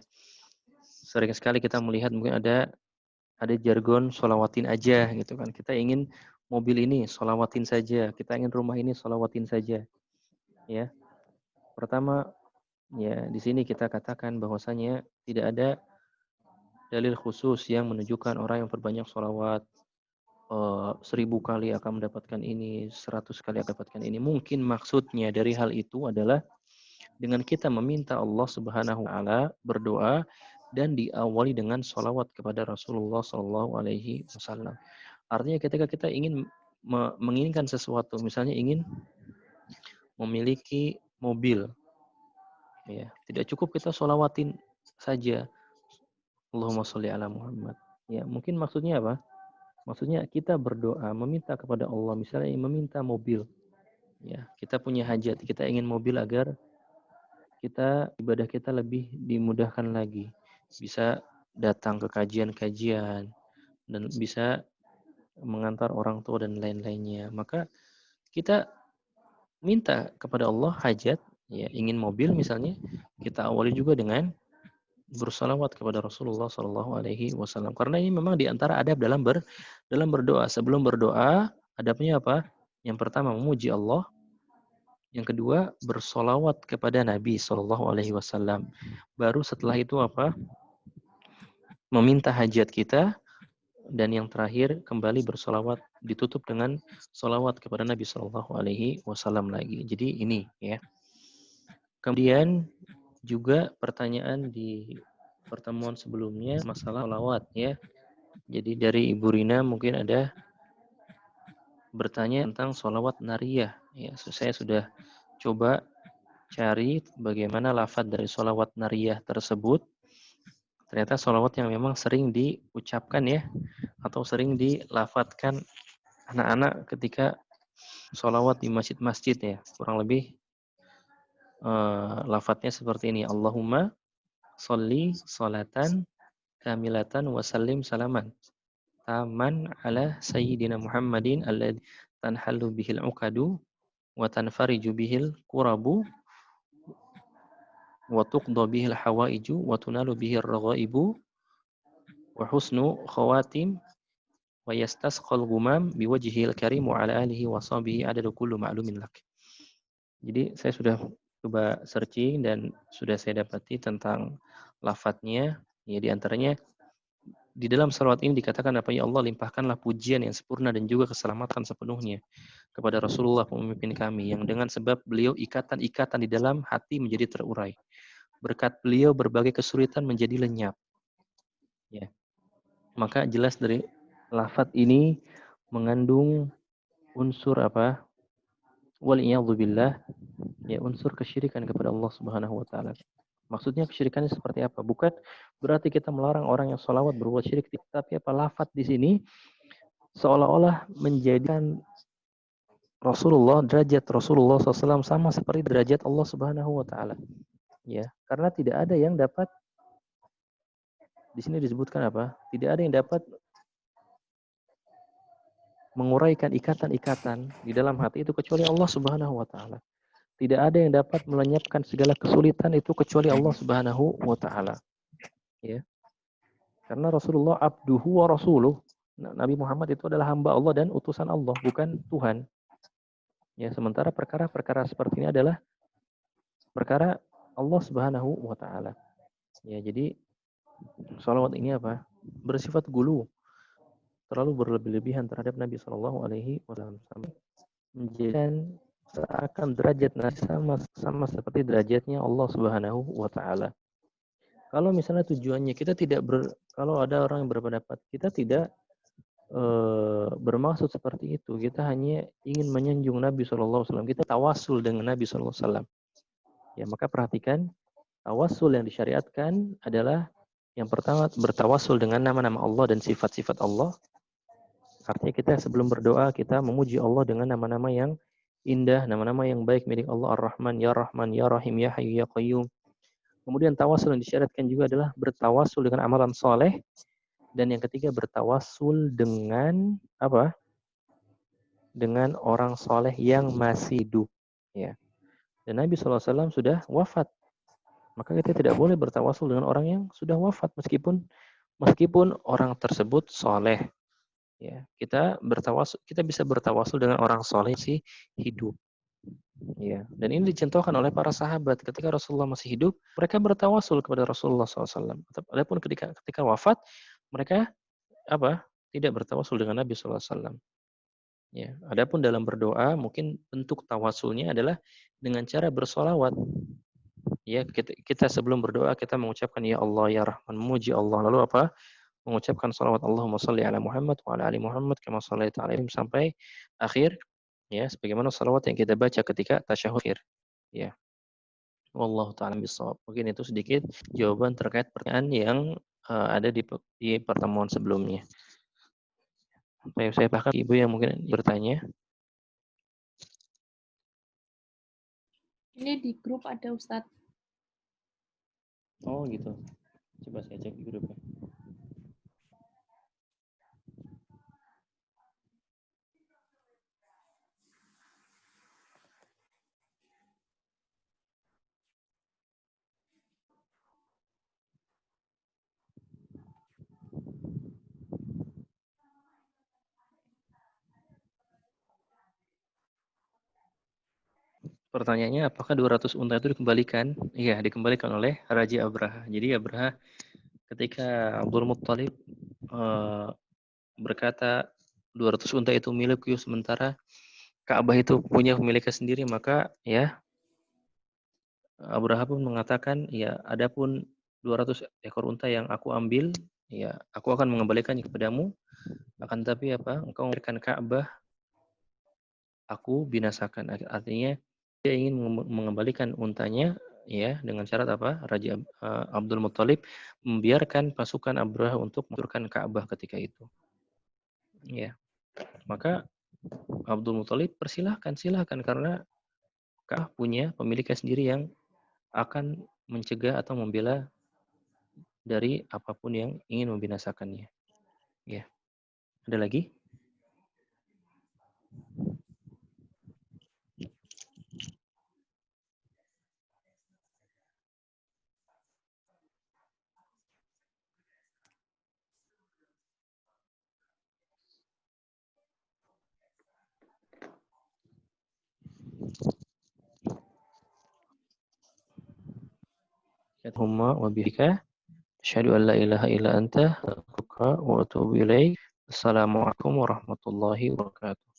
Sering sekali kita melihat mungkin ada jargon sholawatin aja gitu kan. Kita ingin mobil ini sholawatin saja, kita ingin rumah ini sholawatin saja. Ya. Pertama ya di sini kita katakan bahwasanya tidak ada dalil khusus yang menunjukkan orang yang berbanyak sholawat 1000 kali akan mendapatkan ini, 100 kali akan mendapatkan ini. Mungkin maksudnya dari hal itu adalah dengan kita meminta Allah Subhanahu wa taala berdoa dan diawali dengan sholawat kepada Rasulullah Shallallahu Alaihi Wasallam. Artinya ketika kita ingin menginginkan sesuatu, misalnya ingin memiliki mobil, ya tidak cukup kita sholawatin saja. Allahumma sholli ala Muhammad. Ya mungkin maksudnya apa? Maksudnya kita berdoa meminta kepada Allah, misalnya meminta mobil. Ya kita punya hajat, kita ingin mobil agar ibadah kita lebih dimudahkan lagi, bisa datang ke kajian-kajian dan bisa mengantar orang tua dan lain-lainnya. Maka kita minta kepada Allah hajat, ya ingin mobil misalnya, kita awali juga dengan bersalawat kepada Rasulullah Shallallahu Alaihi Wasallam. Karena ini memang diantara adab dalam berdoa. Sebelum berdoa, adabnya apa? Yang pertama memuji Allah, yang kedua bersolawat kepada Nabi Shallallahu Alaihi Wasallam. Baru setelah itu apa? Meminta hajat kita, dan yang terakhir kembali bersolawat ditutup dengan solawat kepada Nabi Shallallahu Alaihi Wasallam lagi. Jadi ini ya. Kemudian juga pertanyaan di pertemuan sebelumnya masalah solawat ya. Jadi dari Ibu Rina mungkin ada bertanya tentang solawat nariyah. Ya, saya sudah coba cari bagaimana lafaz dari solawat nariyah tersebut. Ternyata solawat yang memang sering diucapkan ya, atau sering dilafatkan anak-anak ketika solawat di masjid-masjid ya. Kurang lebih lafadznya seperti ini. Allahumma sholli sholatan kamilatan wa sallim salaman taman ala sayyidina Muhammadin alladzi tanhallu bihil uqadu wa tanfariju bihil kurabu wa tuqda bihil hawaiju wa tunalu bihir raghaibu wa husnu khawatim wa yastasqal gumam biwajhil karim wa ala alihi wa sahbihi adadu kullu ma'lumin lak. Jadi saya sudah coba searching dan sudah saya dapati tentang lafadznya. Ya di antaranya di dalam salawat ini dikatakan apa ya Allah limpahkanlah pujian yang sempurna dan juga keselamatan sepenuhnya kepada Rasulullah pemimpin kami yang dengan sebab beliau ikatan-ikatan di dalam hati menjadi terurai. Berkat beliau berbagai kesulitan menjadi lenyap. Ya. Maka jelas dari lafadz ini mengandung unsur apa? Wal'iyadzubillah, ya unsur kesyirikan kepada Allah Subhanahu wa taala. Maksudnya kesyirikannya seperti apa? Bukan berarti kita melarang orang yang sholawat berbuat syirik, tapi apa lafadz di sini seolah-olah menjadikan derajat Rasulullah SAW sama seperti derajat Allah Subhanahu wa taala. Ya, karena tidak ada yang dapat di sini disebutkan apa? Tidak ada yang dapat menguraikan ikatan-ikatan di dalam hati itu kecuali Allah Subhanahu wa taala. Tidak ada yang dapat melenyapkan segala kesulitan itu kecuali Allah Subhanahu wa taala. Ya. Karena Rasulullah abduhu wa rasuluh. Nabi Muhammad itu adalah hamba Allah dan utusan Allah, bukan Tuhan. Ya, sementara perkara-perkara seperti ini adalah perkara Allah Subhanahu wa taala. Ya, jadi sholawat ini apa? Bersifat gulu, terlalu berlebih-lebihan terhadap Nabi Shallallahu Alaihi Wasallam sampai menjadikan seakan derajat Nabi sama seperti derajatnya Allah Subhanahu Wa Taala. Kalau misalnya tujuannya kita tidak kalau ada orang yang berpendapat kita tidak bermaksud seperti itu, kita hanya ingin menyanjung Nabi Shallallahu Alaihi Wasallam, kita tawasul dengan Nabi Shallallahu Alaihi Wasallam. Ya, maka perhatikan tawasul yang disyariatkan adalah yang pertama bertawasul dengan nama-nama Allah dan sifat-sifat Allah. Artinya kita sebelum berdoa kita memuji Allah dengan nama-nama yang indah, nama-nama yang baik milik Allah Ar-Rahman, Ya Rahman, Ya Rahim, Ya Hayyu, Ya Qayyum. Kemudian tawasul yang disyaratkan juga adalah bertawasul dengan amalan soleh. Dan yang ketiga bertawasul dengan apa? Dengan orang soleh yang masih hidup. Ya. Dan Nabi SAW sudah wafat. Maka kita tidak boleh bertawasul dengan orang yang sudah wafat meskipun orang tersebut soleh. Ya, kita bisa bertawasul dengan orang soleh sih hidup. Ya, dan ini dicontohkan oleh para sahabat ketika Rasulullah masih hidup, mereka bertawasul kepada Rasulullah SAW. Adapun ketika wafat, mereka apa? Tidak bertawasul dengan Nabi SAW. Ya, adapun dalam berdoa, mungkin bentuk tawasulnya adalah dengan cara bersolawat. Ya, kita sebelum berdoa kita mengucapkan Ya Allah, Ya Rahman, memuji Allah. Lalu apa? Mengucapkan salawat Allahumma salli ala Muhammad wa ala ali Muhammad kama shallaita alaihim sampai akhir, ya, sebagaimana salawat yang kita baca ketika tasyahud. Ya. Wallahu ta'ala bishawab. Mungkin itu sedikit jawaban terkait pertanyaan yang ada di pertemuan sebelumnya. Saya bahkan ibu yang mungkin bertanya. Ini di grup ada Ustadz. Oh gitu. Coba saya cek di grupnya. Pertanyaannya, apakah 200 unta itu dikembalikan? Iya, dikembalikan oleh Raja Abraha. Jadi Abraha ketika Abdul Muttalib berkata 200 unta itu milikku, sementara Ka'bah itu punya pemiliknya sendiri, maka ya Abraha pun mengatakan, ya adapun 200 ekor unta yang aku ambil, ya aku akan mengembalikannya kepadamu, akan tapi apa? Engkau memberikan Ka'bah, aku binasakan. Artinya dia ingin mengembalikan untanya, ya, dengan syarat apa? Raja Abdul Muttalib membiarkan pasukan Abraha untuk menghancurkan Ka'bah ketika itu. Ya. Maka Abdul Muthalib silahkan karena Ka'bah punya pemiliknya sendiri yang akan mencegah atau membela dari apapun yang ingin membinasakannya. Ya. Ada lagi? Humma wa bika asyhadu an la ilaha illa anta astaghfiruka wa atubu ilaik. Assalamualaikum warahmatullahi wabarakatuh.